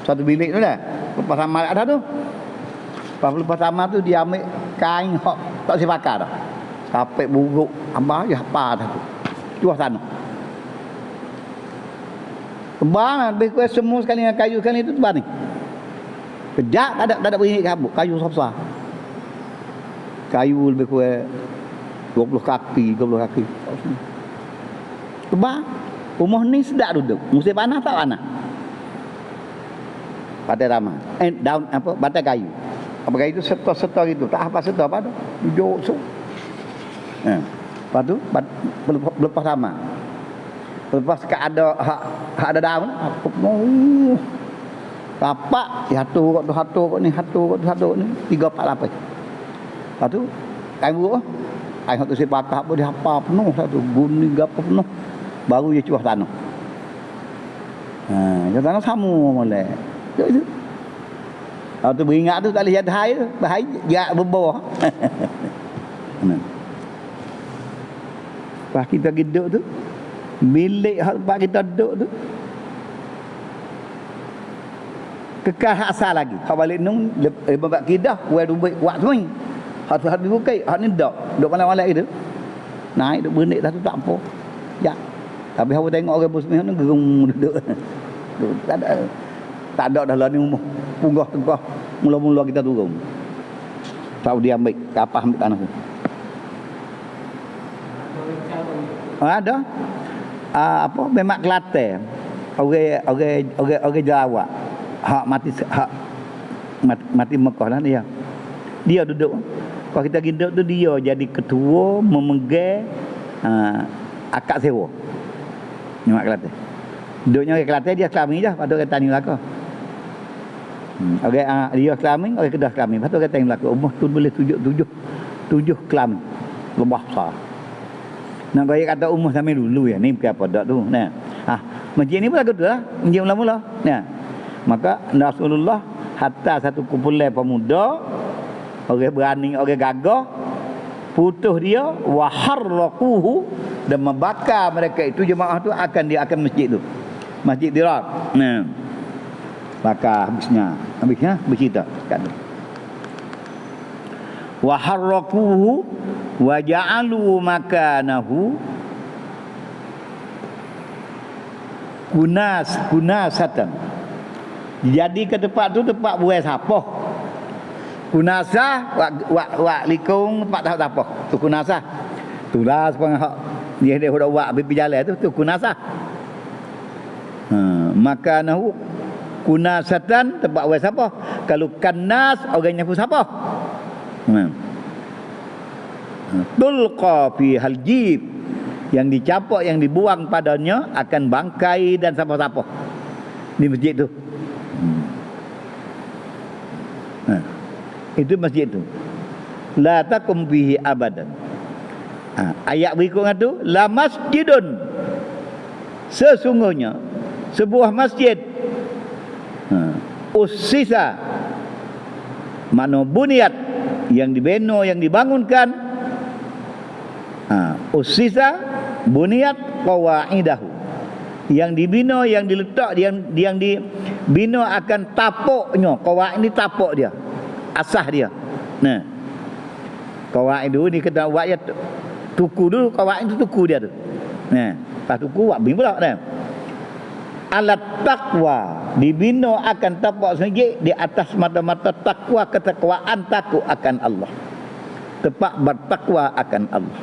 Satu bilik tu dah. Pelupas sama ada tu. Lepas sama tu dia ambil kain hok tak si bakar dah. Sampai buruk ambah je apa dah tu. Jual sana. Tebang lebih kurang semua sekali dengan kayu sekali itu tebang ni. Kejap tak ada bunyi kabut. Kayu besar. Kayu lebih kurang 20 kaki. Tebang. Rumah ni sedap duduk. Musim panas tak panas. Batai ramah. Daun apa? Batai kayu. Apakah itu setor itu? Tak apa setor apa tu? Hujung so. Lepas tu lepas sama. Lepas ada ada daun, apa mau. Tapak hatu kok ni 3 4 lapis. Lepas tu kain buruk. Kain hatu sepakat apa dia apa penuh satu guni gapo penuh. Baru dia cuah tanah. Cuah tanah sama molek. Itu. Kalau tu beringat tu tak boleh jadi bahaya jak berbawah. Pas kita duduk tu bilik tempat kita duduk tu kekal hak asal lagi. Hak balik nung babak kidah kuat rubik kuat semua. Hak tu habis bukai, hak ni dok malam-malam gitu. Naik duk bernik satu tak apa. Ya. Tapi awak tengok orang muslim ni gerung duduk. Tak ada dah lah ni rumah. Punggah tegah. Mula-mula kita turun. Tahu dia ambil kapal ambil tanah tu. Ada. Apa memang Kelantan. Orang Jawa. Hak mati Mekah lah dia. Dia duduk. Kalau kita duduk tu dia jadi ketua memegang akad sewa. Memang Kelantan. Duduknya orang Kelantan dia Selami je. Lepas tu orang tanya lah kau. Dia kelamin, orang Kedah kelamin. Lepas tu orang tanya lah rumah tu boleh 7 kelamin. Lebah besar. Nak kaya kata umur sampai dulu ya. Ni bukan apa dak tu. Nah. Masjid ni pun lagu tu lah. Masjid mula-mula. Nah. Maka Rasulullah hatta satu kumpulan pemuda, orang berani, orang gagah, putus dia wa harraquhu, dan membakar mereka itu jemaah tu akan masjid tu. Masjid Dirar. Nah. Bakar habisnya bercerita kat tu. wa harrakuhu wa ja'alu makanahu kunasatan. Jadi ke tempat tu tempat buai sapoh. Kunasah wak likung tempat tahu sapoh. Tu kunasah. Tulah sepang hak dia dah wak pipi jalan tu kunasah. Makanahu kunasatan tempat buai sapoh. Kalau kanas orang nyapu sapoh. Tulqa fi haljib, yang dicapak, yang dibuang padanya akan bangkai dan sapoh-sapoh di masjid tu. Itu masjid tu. La takum bihi abadan. Ayat berikutnya tu, la masjidun, sesungguhnya sebuah masjid, ussisa, mano buniat, yang dibina, yang dibangunkan, ussisa buniat qawaidahu, yang dibina, yang diletak, yang dibina akan tapuknya. Qawaid ni tapuk dia, asas dia. Nah, qawaid ni kena buat ya tuku dulu. Qawaid tu tuku dia tu. Nah, pas tuku buat bina pula dah. Alat taqwa, dibina akan tapuk sendiri di atas mata-mata takwa, ketakwaan, takut akan Allah, tepat bertakwa akan Allah.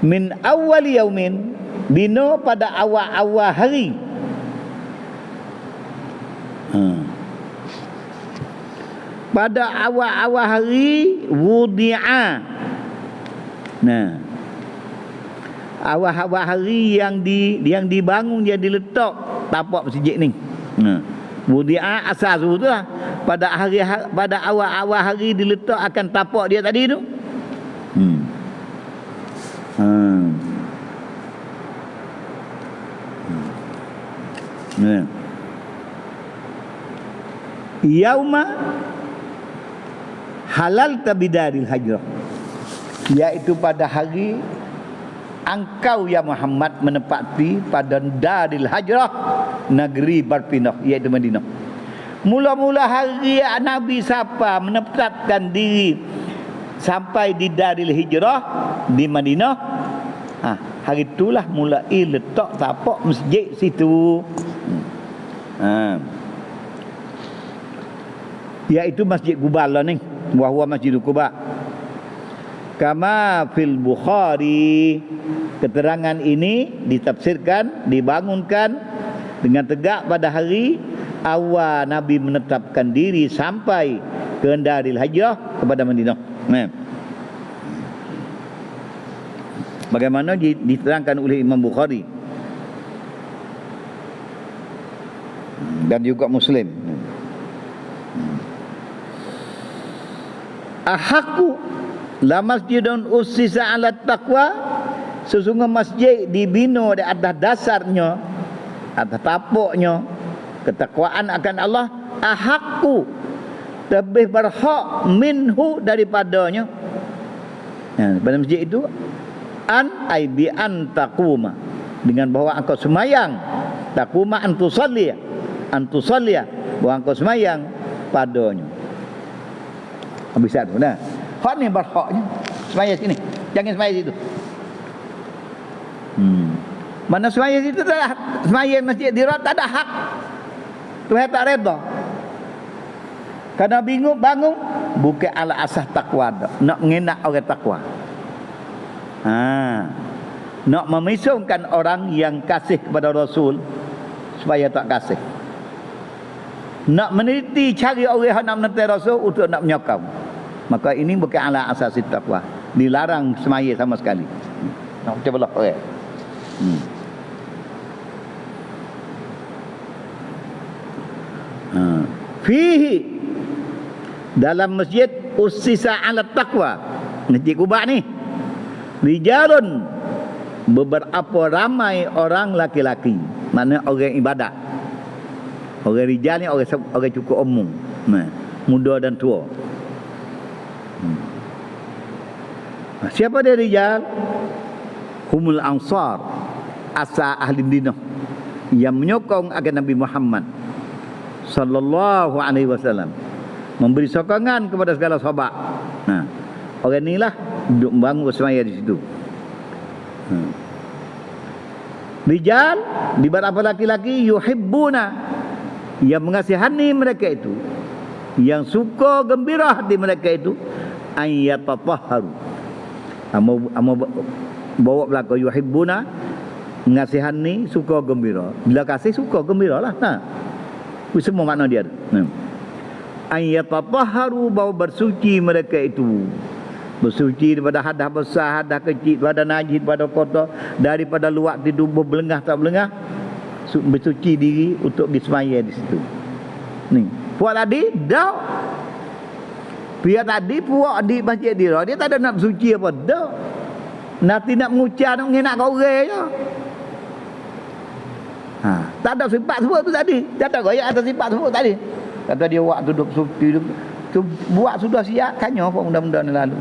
Min awal yaumin, bina pada awal-awal hari. Pada awal-awal hari wudi'a. Nah, awal-awal hari yang dibangun, yang diletak tapak masjid ni. Wudi'a asas tu lah. Pada awal-awal hari diletak akan tapak dia tadi tu. Yauma halal tabidaril hajrah, iaitu pada hari engkau ya Muhammad menepati pada daril hajrah, negeri berpindah, iaitu Madinah. Mula-mula hari Nabi siapa menetapkan diri sampai di daril hijrah di Madinah, hari itulah mulai letak tapak masjid situ. Iaitu Masjid Quba lah ni, wa huwa Masjidul Quba. Kama fil Bukhari, keterangan ini ditafsirkan, dibangunkan dengan tegak pada hari awal Nabi menetapkan diri sampai ke Daril Hijrah kepada Madinah. Bagaimana diterangkan oleh Imam Bukhari dan juga Muslim. Ahaku la masjidun ussisa ala taqwa, sesungguhnya masjid dibina di atas dasarnya, atas tapuknya ketakwaan akan Allah. Ahaku, lebih berhak minhu daripadanya, pada masjid itu, an ai bi an taquma, dengan bahawa engkau semayang, taquma an tusalliya, bahawa engkau semayang padanya. Habis tu dah. Hak ni berhaknya semayang sini, jangan semayang situ. Mana semayang situ tak ada, semayang masjid dirat tak ada hak. Tuhan tak reda. Karena bingung bangun bukan ala asas takwa dah. Nak mengenak orang takwa. Nak memisungkan orang yang kasih kepada Rasul supaya tak kasih. Nak meneliti cari orang yang nak meneliti Rasul untuk nak menyokong. Maka ini bukan ala asas takwa. Dilarang semaya sama sekali. Nak macam belah orang. Fihi, dalam masjid ussisa ala taqwa, Masjid Quba ni, rijalun, beberapa ramai orang laki-laki, maknanya orang ibadat. Orang rijal ni orang cukup umum, muda dan tua. Siapa dia rijal? Humul ansar, asa ahli dinah, yang menyokong akan Nabi Muhammad sallallahu alaihi wasallam. memberi sokongan kepada segala sahabat. Nah, orang inilah duduk membangun semaya di situ. Rijal di beberapa laki-laki yuhibbuna, yang mengasihani mereka itu, yang suka gembira hati mereka itu, ayyatatahharu. Bawa belakang yuhibbuna, mengasihani, suka gembira. Bila kasih suka gembira lah. Nah, semua makna dia. Ayyatatahharu, bawa bersuci mereka itu. Bersuci daripada hadas besar, hadas kecil, daripada najis, daripada kotor, daripada luak di tubuh belengah tak belengah. Bersuci diri untuk disemaya di situ. Ni, puak tadi dah. Pihak tadi puak di masjid dia tak ada nak bersuci apa dah. Nanti nak mengucap, nak mengenak kau orang je. Tak ada sifat semua tu tadi. Tak ada gaya atas sifat semua tadi. Kata dia waktu duduk suci tu buat sudah siap kanyo apa benda-benda ni lalu.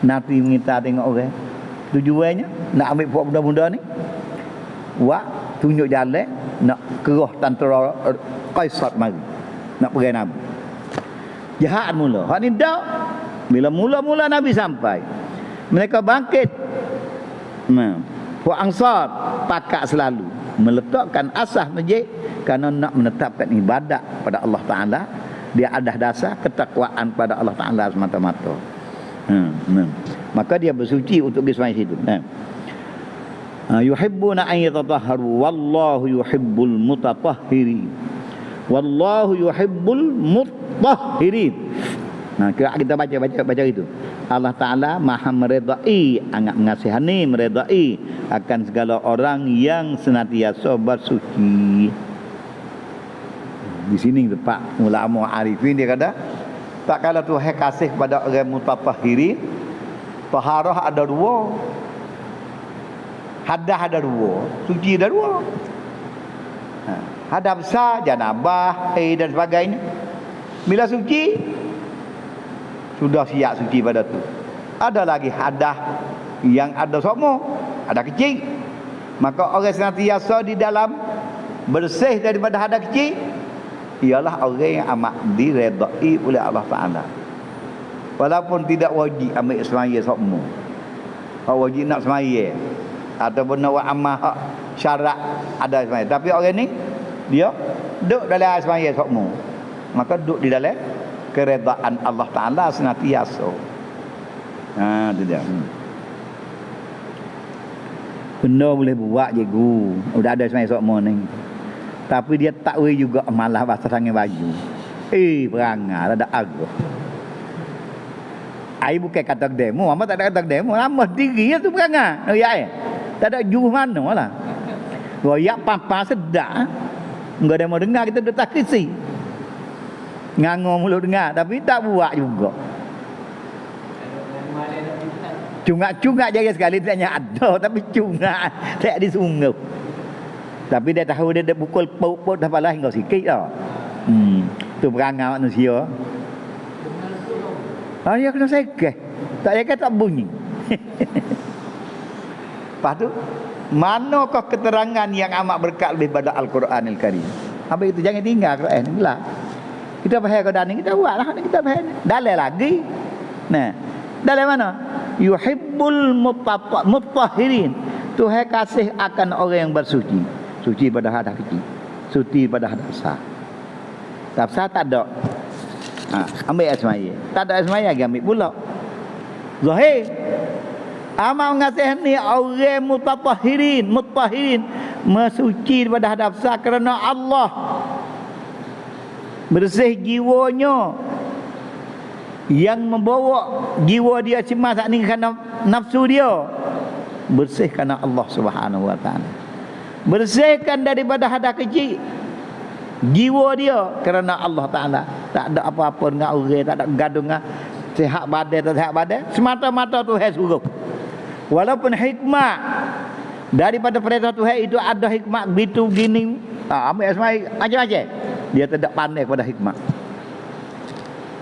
Nanti minta tengok orang. Tujuannya nak ambil buat benda-benda ni. Buat tunjuk jalan nak kerah tentera Kaisar mari. Nak pergi Nabi. Jahat mula. Hak ni dak. Bila mula-mula Nabi sampai, mereka bangkit. Puak Ansar pakat selalu meletakkan asas masjid kerana nak menetapkan ibadat pada Allah Ta'ala. Dia ada dasar ketakwaan pada Allah Ta'ala semata-mata. Maka dia bersuci untuk pergi sembahyang situ. Yuhibbuna an yatatahharu wallahu yuhibbul mutatahhirin. Wallahu yuhibbul mutahhirin. Kita baca itu. Allah Ta'ala maha meredai, sangat mengasihani, meredai akan segala orang yang senantiasa bersuci. Di sini tempat ulama arifin dia kata, tak kala Tuhan kasih kepada orang mutatahhirin, taharah ada dua, hadah ada dua, suci ada dua. Hadah besar, janabah, haid dan sebagainya. Bila suci, sudah siap suci pada tu. Ada lagi hadah yang ada sokmo, ada kecil. Maka orang senantiasa di dalam bersih daripada hadah kecil ialah orang yang amat diredai oleh Allah Ta'ala. Walaupun tidak wajib ambil semaya sokmo, wajib nak semaya ataupun nak amal syarat ada semaya. Tapi orang ni dia duduk dalam semaya sokmo, maka duduk di dalam keredaan Allah Ta'ala senantiasa. Itu dia. Benda boleh buat je guru. Udah ada semaya sokmo ni. Tapi dia tak boleh juga malah basah sangat baju. Perangai ada agak. Ai bukan kata demo, apa tak ada kata demo, nama diri tu perangai. Ya. Tak ada juh mana lah. Royak papa sedar. Enggak ada mau dengar kita duduk tak krisi. Ngangor mulut dengar tapi tak buat juga. Cungak-cungak jaga sekali tanya ada tapi cungak tak disungguh. Tapi dia tahu dia pukul paut-paut dah palah hingga sikit dah. Tu perangai manusia. Dia kena sekeh. Tak sekeh tak bunyi. Lepas tu, manakah keterangan yang amat berkat lebih pada Al-Quranil Karim? Habis itu jangan tinggal Quran ni lah. Kita faham keadaan ni, kita buatlah kita faham. Dalil lagi. Nah, dalil mana? Yuhibbul mutahhirin. Tuhan kasih akan orang yang bersuci. Suci pada hadas kecil, suci pada hadas besar. Tak besar tak ada. Ambil asmaya. Tak ada asmaya lagi ambil pula. Zahir. Amal mengasihani orang mutatahhirin, mutahhirin, bersuci pada hadas besar kerana Allah. Bersih jiwanya, yang membawa jiwa dia cemas saat ni kerana nafsu dia, bersih kerana Allah Subhanahu Wa Taala. Bersihkan daripada hadas kecil jiwa dia kerana Allah Ta'ala. Tak ada apa-apa dengan orang, tak ada gaduh dengan sihat badan atau sihat badan, semata-mata Tuhan suruh. Walaupun hikmah daripada perintah Tuhan itu ada hikmah begitu gini, ambil asmai macam-macam, dia tidak pandai kepada hikmah.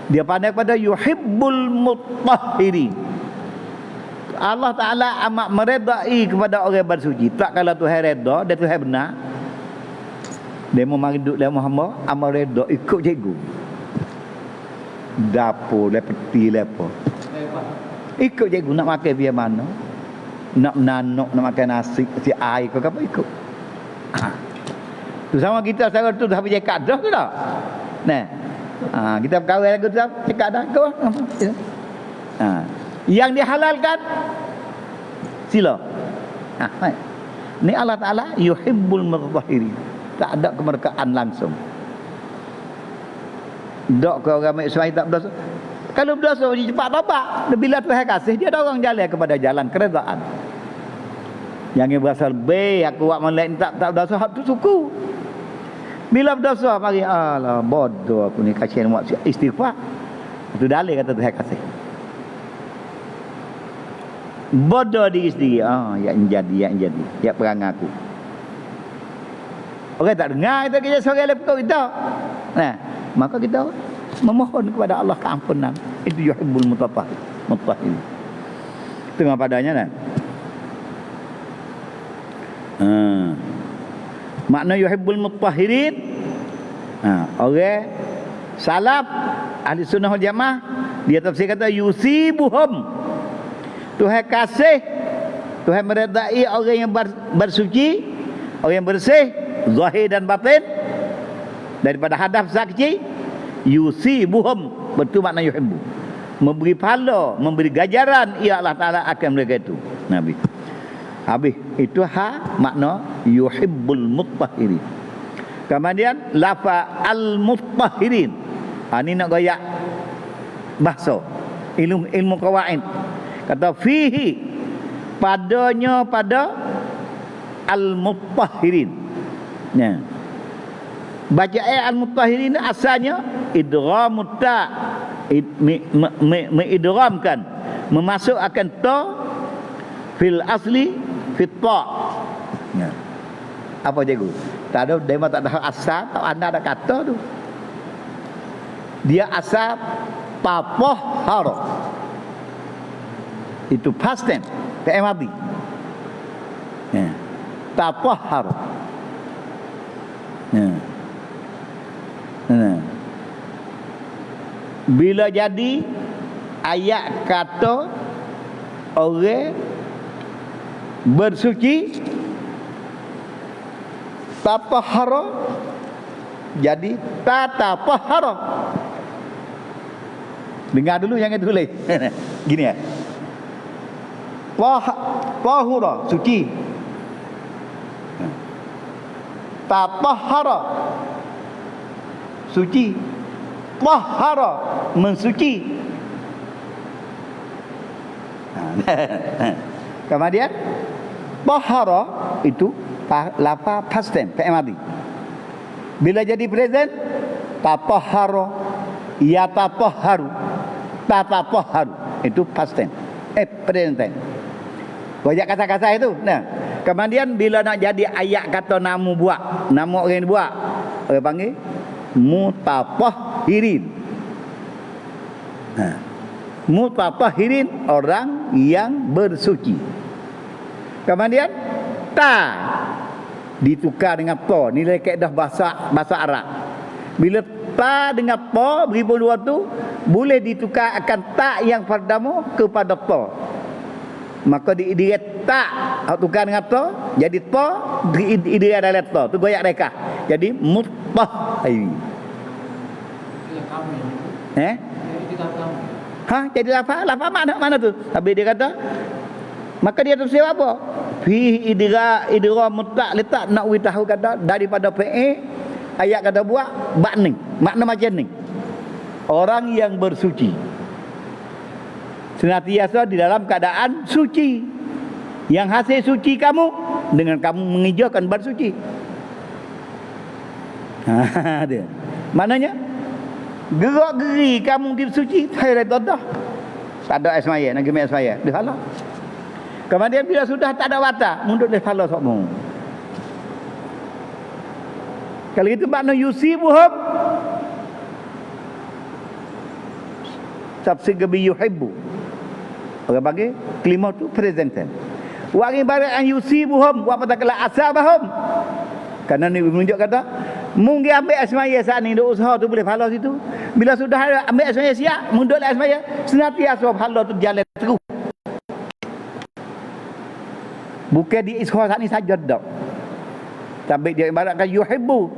Dia pandai kepada yuhibbul mutahhirin. Allah Ta'ala amat meredai kepada orang bersuci. Tak kalau Tuhan reda, dia Tuhan benar. Demo mari duduk dalam hamba, amal redha ikut cikgu. Dapur le peti le apa. Ikut cikgu nak makan biar mana. Nak menanuk, nak makan nasi, si air ke apa ikut. Tu sama kita sekarang tu dah bercakap dah ke tak? Nah. Kita berkahwin lagu tu cakap dah ke? Yang dihalalkan sila. Ni Allah Taala yuhibbul mutahhirin. Tak ada kemerdekaan langsung. Dok ke orang Mak Ismail tak berdosa. Kalau berdosa dia cepat tobat. Bila Tuhan kasih dia dorong jalan kepada jalan keredaan. Jangan berasa lebih aku buat molek tak berdosa hak tu suku. Bila berdosa mari alah bodoh aku ni kasihan buat istighfar. Itu dalil kata Tuhan kasih. Bodoh diri sendiri. Yang jadi. Ya perangai aku. Orang tak dengar kita seorang lepuk kita. Nah, maka kita memohon kepada Allah keampunan. Itu yuhibbul mutahhirin. Tengah padanya nah. Makna yuhibbul mutahhirin. Orang salaf ahli sunnah wal jamaah dia tafsir kata yusibuhum. Tuhan kasih, Tuhan meredai orang yang bersuci, orang yang bersih zahir dan batin daripada hadaf sakci. Yusibuhum, betul makna yuhibbu, memberi pahala, memberi ganjaran ia Allah Taala akan mereka itu. Nabi habis itu makna yuhibbul mutahhirin. Kemudian lafaz al mutahhirin, ini nak goyak bahasa ilmu qawaid. Kata fihi, padanya pada al mutahhirin. Ya. Baca ayat al-mutahhirin asalnya idghamut ta, mengidghamkan, memasukkan ta fil asli fit ta. Ya. Apa cikgu? Tak ada demo tak ada asal, tak ada kata tu. Dia asal tatahhara. Itu past tense, fi'il madhi. Ya. Tatahhara. Bila jadi ayat kata orang bersuci tatahhara jadi tatahhara. Dengar dulu jangan tulis. Gini ya. Tahura suci. Tatahhara suci. Tahhara mensuci. Kemudian tahhara itu lafaz past tense fi'il madhi. Bila jadi present tatahhara, yatatahharu, tatahharu itu past tense. Present tense. Banyak kata-kata itu. Nah, kemudian bila nak jadi ayat kata nama buat, nama orang yang buat, orang panggil mutatahhirin. Mutatahhirin, orang yang bersuci. Kemudian ta ditukar dengan ta, nilai kaedah bahasa Arab. Bila ta dengan ta beri dua tu boleh ditukar akan ta yang pertama kepada ta. Maka dia tak tukar dengan ta jadi ta, dia adalah ta tu goyak rekah jadi mutahhir. Jadi lafaz mana tu? Habis dia kata maka dia tafsir apa? Fi idra mutlaq letak nak we tahu kata daripada fi'il ayat kata buat bab ni. Makna macam ni. Orang yang bersuci senantiasa di dalam keadaan suci. Yang hasil suci kamu dengan kamu mengijakan bersuci. Dia. Maknanya gerak-geri kamu bersuci saya dah. Tak ada esmaya, nak gemik esmaya. Dia halah. Kemudian bila sudah tak ada watak, mundur dia halah sokmu. Kalau itu makna yusibuhum tafsir gabi yuhibbu. Orang panggil kelima tu present tense. Wa ibarat an yusibuhum wa patakala asabahum. Karena ni menunjuk kata Mung dia ambil asmaya saat ni duk usaha tu boleh pahala situ. Bila sudah ambil asmaya siap, mung duk asmaya, senantiasa pahala tu jalan terus. Bukan di iskha saat ni saja dak. Tapi dia ibaratkan yuhibbu.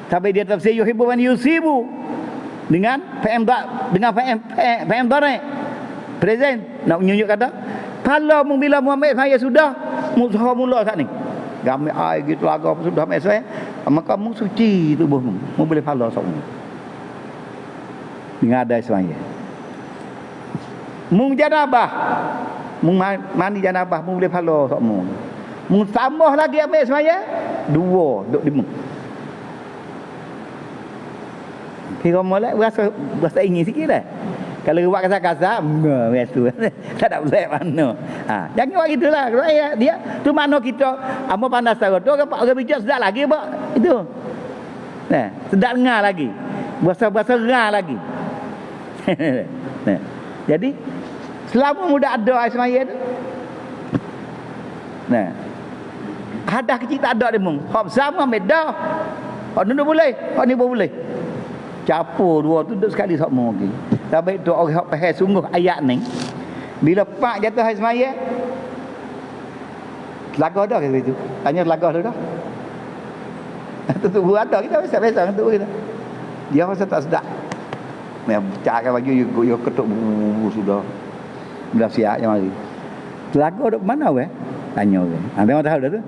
Tapi dia tafsir yuhibbu man yusibu dengan fa'am present nak menyunjuk kata pahala mung bila Muhammad saya sudah usaha mula saat ni. Gamai air gitu lagu apa sudah ambil saya, maka mu suci tubuhmu, mu boleh pahala semua. Dengan ada semaya. Mung janabah, mung mandi janabah, mu boleh pahala semua. Mung tambah lagi ambil semaya, 2 duk di mu. Kira molek rasa ingin sikit dah. Kalau buat kasar-kasar, biasa. Tak ada boleh mana. Jangan buat gitulah. Dia tu mana kita amo panas tahu tu orang bijak sedap lagi apa? Itu. Nah, sedap dengar lagi. Bahasa-bahasa dengar lagi. Nah. Jadi selama muda ada air semaya tu. Nah. Hadah kecil tak ada dia mung. Hak sama beda. Hak ni boleh, hak ni boleh. Capur dua tu duduk sekali sama lagi. Tapi tu orang hak faham sungguh ayat ni. Bila pak jatuh hari semaya, telagah dah ke situ. Tanya telagah dulu dah. Tu ada kita biasa-biasa tu kita. Dia rasa tak sedap. Memang cakap baju you ketuk sudah. Dah siap yang mari. Telagah duk mana weh? Tanya orang. Memang tahu dah tu.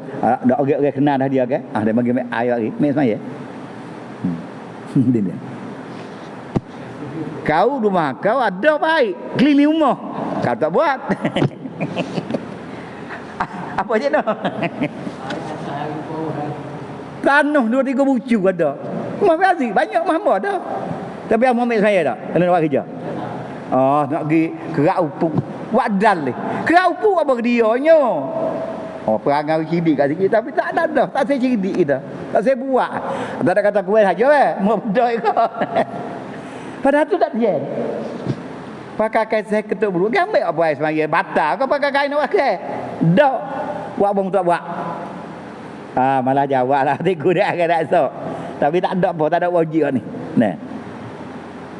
Dak orang kenal dah dia ke? Dia bagi air lagi. Mai semaya. Dia. Kau rumah kau ada baik, keliling rumah. Kau tak buat. Apa je dah? Tanah 2-3 bucu ada. Rumah biasa banyak mah ada. Tapi yang ambil saya dah. Kena buat kerja. Nak pergi kerak upuk. Wadal ni. Kerak upuk apa dianya? Perangai cidik kat sikit tapi tak ada dah. Tak saya cidik kita. Tak saya buat. Tak ada kata kuih saja Mau betul kau. Padahal tu tak dia. Pakai kain saya ketuk bulu. Gambar apa air semaya batal. Kau pakai kain nak pakai? Tak. Buat bong tak buat. Malah jawab lah. Tiku dia akan tak esok. Tapi tak ada apa. Tak ada wajib ni. Nah.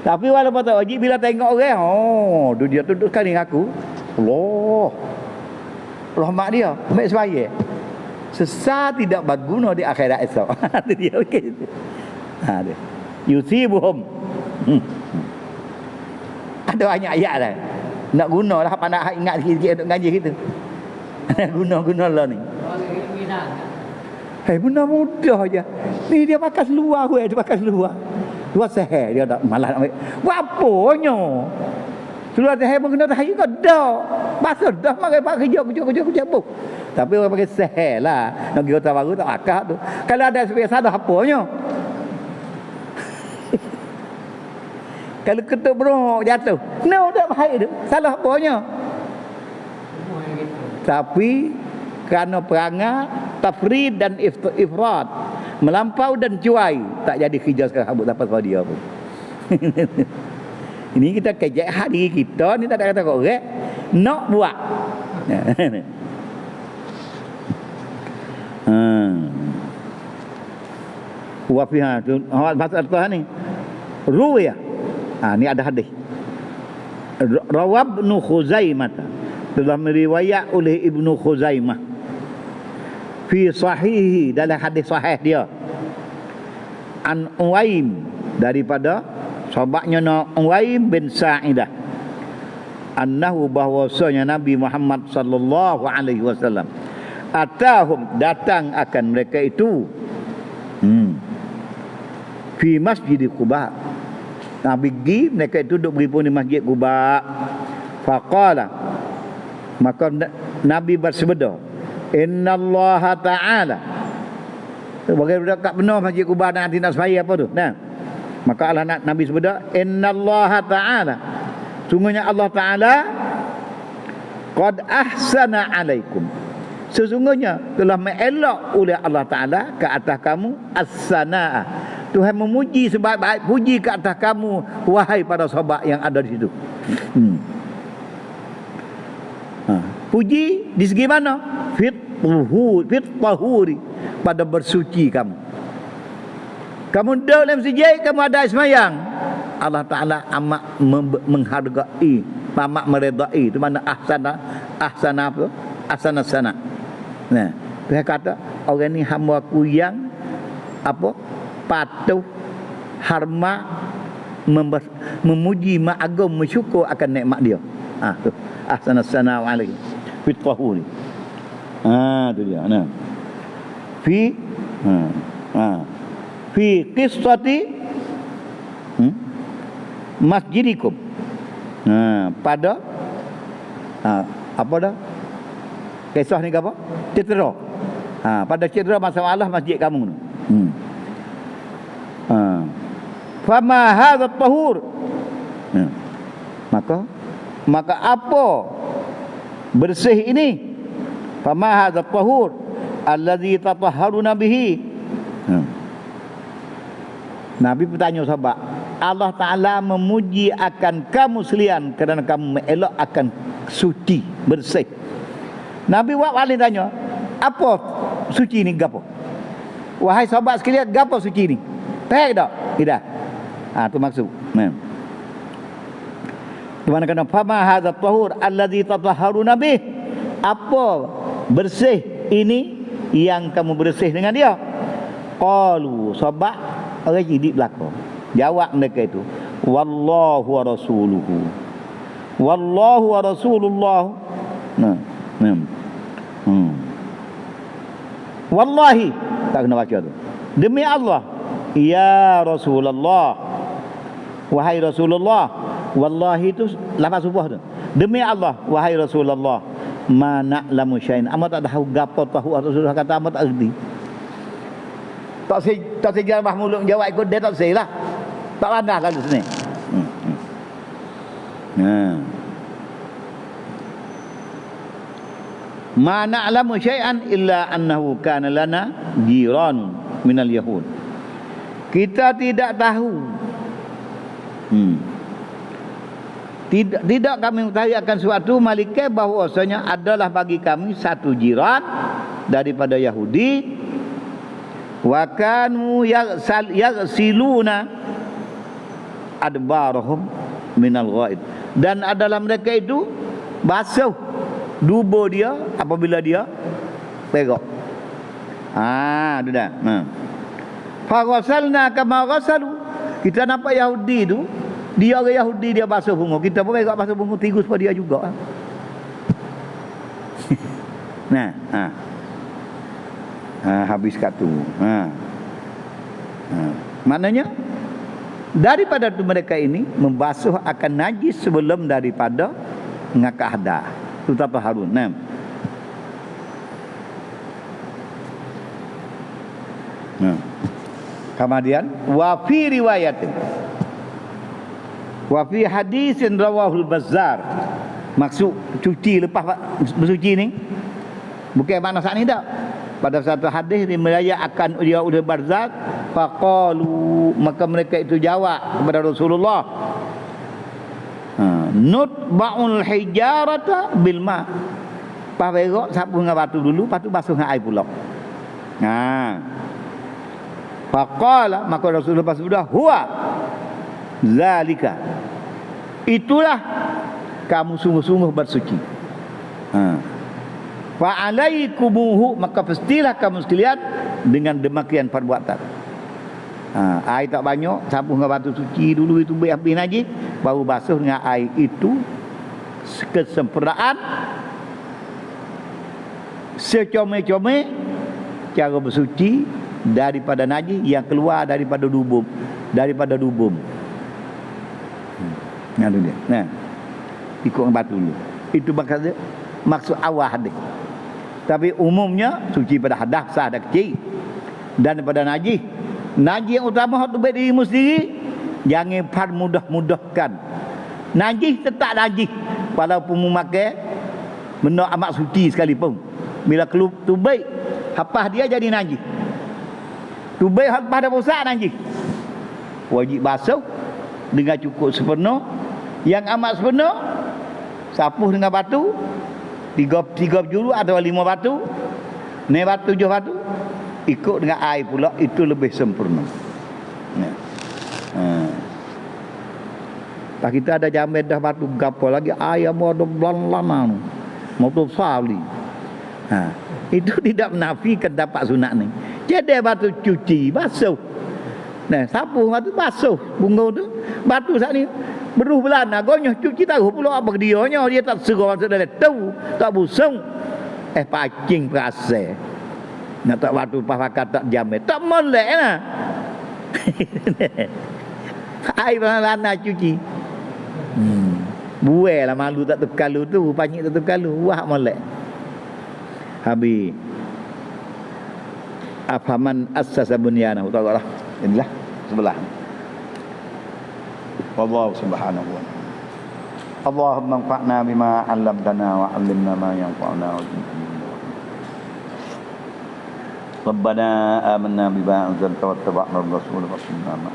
Tapi walaupun tak wajib. Bila tengok orang. Dia duduk sekali dengan aku. Allah. Rahmat dia. Ambil semaya. Sesat tidak berguna di akhirat esok. Itu dia. Okey. Dia. Yusibuhum. Ada banyak ayat lah. Nak guna lah pandai ingat sikit-sikit untuk ngaji kita. Guna-guna lah ni. Benda mudah je. Ni dia pakai seluar dia pakai seluar. Dua seher dia tak malah nak ambil. Buat apanya? Seluar seher pun kena tahu juga dah. Masa dah makan pak kerja pun. Tapi orang pakai seher lah. Nak pergi kota baru tak akak tu. Kalau ada sebiasa dah apanya? Kalau ketuk beruk jatuh. No, tak baik tu. Salah apanya? Tapi kerana perangai tafrid dan ifrat, melampau dan cuai, tak jadi kerja sekarang habuk dapat pada dia pun. Ini kita kejek hati kita ni tak ada kata korek. Nak buat. Wa fiha tu bahasa Al-Quran ni. Ruwiyah. Ni ada hadis. Rawab Ibnu Khuzaimah telah meriwayat oleh Ibnu Khuzaimah fi sahihi dalam hadis sahih dia an Uwaim daripada sahabatnya Uwaim bin Sa'idah annahu bahwasanya Nabi Muhammad sallallahu alaihi wasallam atahum datang akan mereka itu fi Masjid Quba. Nabi pergi, mereka itu duduk berhimpun di Masjid Quba. Faqala, maka Nabi bersabda, innallaha ta'ala. Bagaimana kat benar Masjid Quba dan nanti nak sembahyang apa tu? Nah. Maka Allah Nabi bersabda, innallaha ta'ala. Sungguhnya Allah Ta'ala qad ahsana alaikum. Sesungguhnya telah mengelak oleh Allah Ta'ala ke atas kamu as-sana'ah. Tuhan memuji sebaik-baik puji ke atas kamu wahai para sahabat yang ada di situ. Puji di segi mana? Fit tahuri pada bersuci kamu. Kamu duduk dalam masjid, kamu ada semayang, Allah Ta'ala amat menghargai, amat meredai. Itu mana ahsana apa? Ahsana sana. Nah, dia kata orang ni hamba aku yang apa? Patuh, hormat, memuji, mengagum, bersyukur akan nikmat dia. Tu ahsana sana alaihi fi tahuri. Tu dia. Nah. Fi qissati masjidikum. Pada apa dah? Kisah ni apa? Cedera. Pada cedera masalah masjid kamu tu. Fama hadha tahur. Maka apa bersih ini? Fama hadha tahur allazi tatahharuna bihi. Nabi bertanya sahabat, Allah Ta'ala memuji akan kamu sekalian kerana kamu mengelak akan suci, bersih. Nabi paling tanya, apa suci ni gapo? Wahai sahabat sekalian, gapo suci ni? Tahu tak? Tidak. Tu maksud. Di mana kata fama hadza tahur allazi tatahharuna bih. Apa bersih ini yang kamu bersih dengan dia? Qalu, sahabat orang jidik belaka. Jawab mereka itu, wallahu wa rasuluhu. Wallahu wa rasulullah. Wallahi, tak kena baca tu. Demi Allah, ya Rasulullah, wahai Rasulullah. Wallahi itu lafaz subuh tu. Demi Allah, wahai Rasulullah, ma na'lamu syai'an. Amat tak tahu gapo tahu Rasulullah kata amat tak erti. Tak sejarah mulut jawab ikut dia tak sei lah. Tak pandai kalau sini. Ma na'lamu syai'an illa annahu kana lana jiran minal yahud. Kita tidak tahu. Tidak kami mengetahui akan suatu malaikat bahwasanya adalah bagi kami satu jiran daripada Yahudi. Wa kanu yaghsiluna adbarahum minal ghaid. Dan adalah mereka itu basuh dubur dia apabila dia perak. Itu dah. Fa ghasalna kama ghasalu. Kita nampak Yahudi tu, dia orang Yahudi dia basuh bunga, kita pun perak basuh bunga tigus pada dia juga. Habis kat tu. Maknanya daripada tu mereka ini membasuh akan najis sebelum daripada mengakad hadas. Itu tatahharun. Kemudian wa fi riwayatin wa fi hadisin rawahul Bazzar. Maksud cuci lepas bersuci ni bukan makna saat ni tak. Pada satu hadis dimeriwayatkan dia oleh Bazzar, faqalu, maka mereka itu jawab kepada Rasulullah, nutba'ul hijarata bil ma. Paverok sapu dengan batu dulu, lepas tu basuh dengan air pula. Faqala, maka Rasulullah bersabda, huwa zalika. Itulah kamu sungguh-sungguh bersuci. Fa alaikumuhu, maka pastilah kamu sekalian dengan demikian perbuatan. Air tak banyak, sapu dengan batu suci dulu itu habis najis, baru basuh dengan air itu kesempurnaan secomel-comel cara bersuci daripada najis yang keluar daripada dubur, Itu dia. Ikut dengan batu dulu. Itu maksud awal hadis. Tapi umumnya suci pada hadas besar dan kecil, dan pada najis. Najis yang utama hak tu baik dirimu sendiri, jangan mudah-mudahkan. Najis tetap najis walaupun memakai benda amat suci sekalipun. Bila keluar tubai, hapah dia jadi najis. Tubai hak pada pusat najis. Wajib basuh dengan cukup sepenuh. Yang amat sepenuh sapuh dengan batu, tiga juru atau 5 batu, 9 batu, 7 batu. ikut dengan air pula, itu lebih sempurna. Ya. Tak kita ada jamin dah batu gapo lagi air mau ada belan-lana motor sali. Itu tidak menafikan dapat sunat ni. Jadi batu cuci basuh. Nah, sapu batu basuh bunga tu. Batu saat ni beruh belan agonya cuci tahu pula apa dianya dia tak serah sudah tahu tak busung. Pacing perasa. Nak tak batu pakai tak jamin tak molek lah. Air lana cuci. Buai lah malu tak terkalu tu, panyik tak terkalu, wah molek. Habis afaman assasa bunyanahu ta'ala. Inilah sebelah. Wallahu subhanahu wa ta'ala. Allahumma anfa'na bima 'allamtana wa 'allimna ma yanfa'una wa zidna. Rabbana amanna bima anzalta wattaba'na ar-rasula fattabi'na ma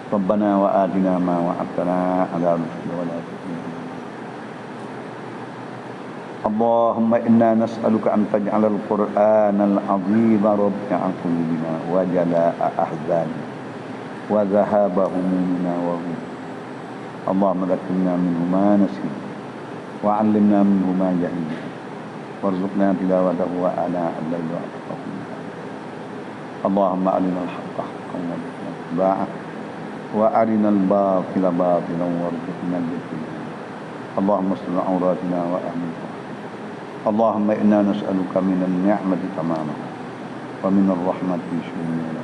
Rabbana wa atina ma wa'adtana 'ala rusulika wa la tukhzina. Allahumma inna nas'aluka an taj'ala al-Qur'ana al-'azima rabi'a qulubina wa jala'a ahzanina wa dhahaba humumina wa hum. Allahumma dhakkirna minhu ma nasina wa 'allimna minhu ma jahilna warzuqna tilawatahu wa ana al-layli wa atrafa. Allahumma arina al-haqqa haqqan warzuqna ittiba'ahu wa arinal batila batilan warzuqna ijtinaba. Allahumma astur awratina wa amin. Allahumma inna nas'aluka minan ni'mati tamamaha wa minar rahmati shumula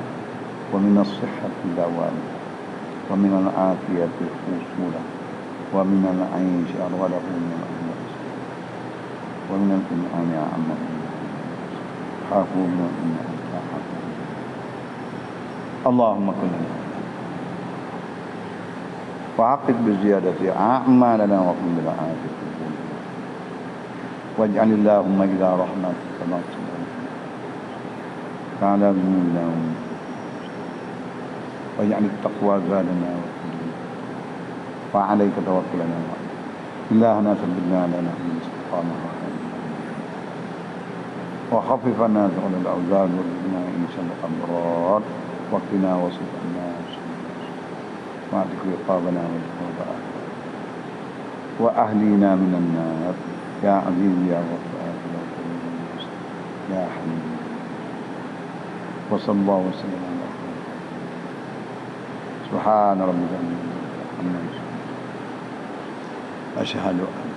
wa minas sihhati dawala wa minal afiyati usula wa minal 'aishi arwadahu min al-amr wa minal in'ami amma hafuna inna Allahumma kulli وعقد بزيادة أعمالنا وقم بالعافية واجعل اللهم إلى رحمتك ناصرا تعالى ذنوبنا واجعل التقوى زادنا وعليك توكلنا إلهنا ثبتنا على نحو الاستقامة وخفف عنا ثقل الأوزار وارزقنا إنس الأبرار وقنا واصرف عنا واعتق رقابنا والقربى وأهلينا من النار يا عزيز يا غفار يا حليم وصلى الله وسلم على سبحان ربك عما يصفون أشهد أن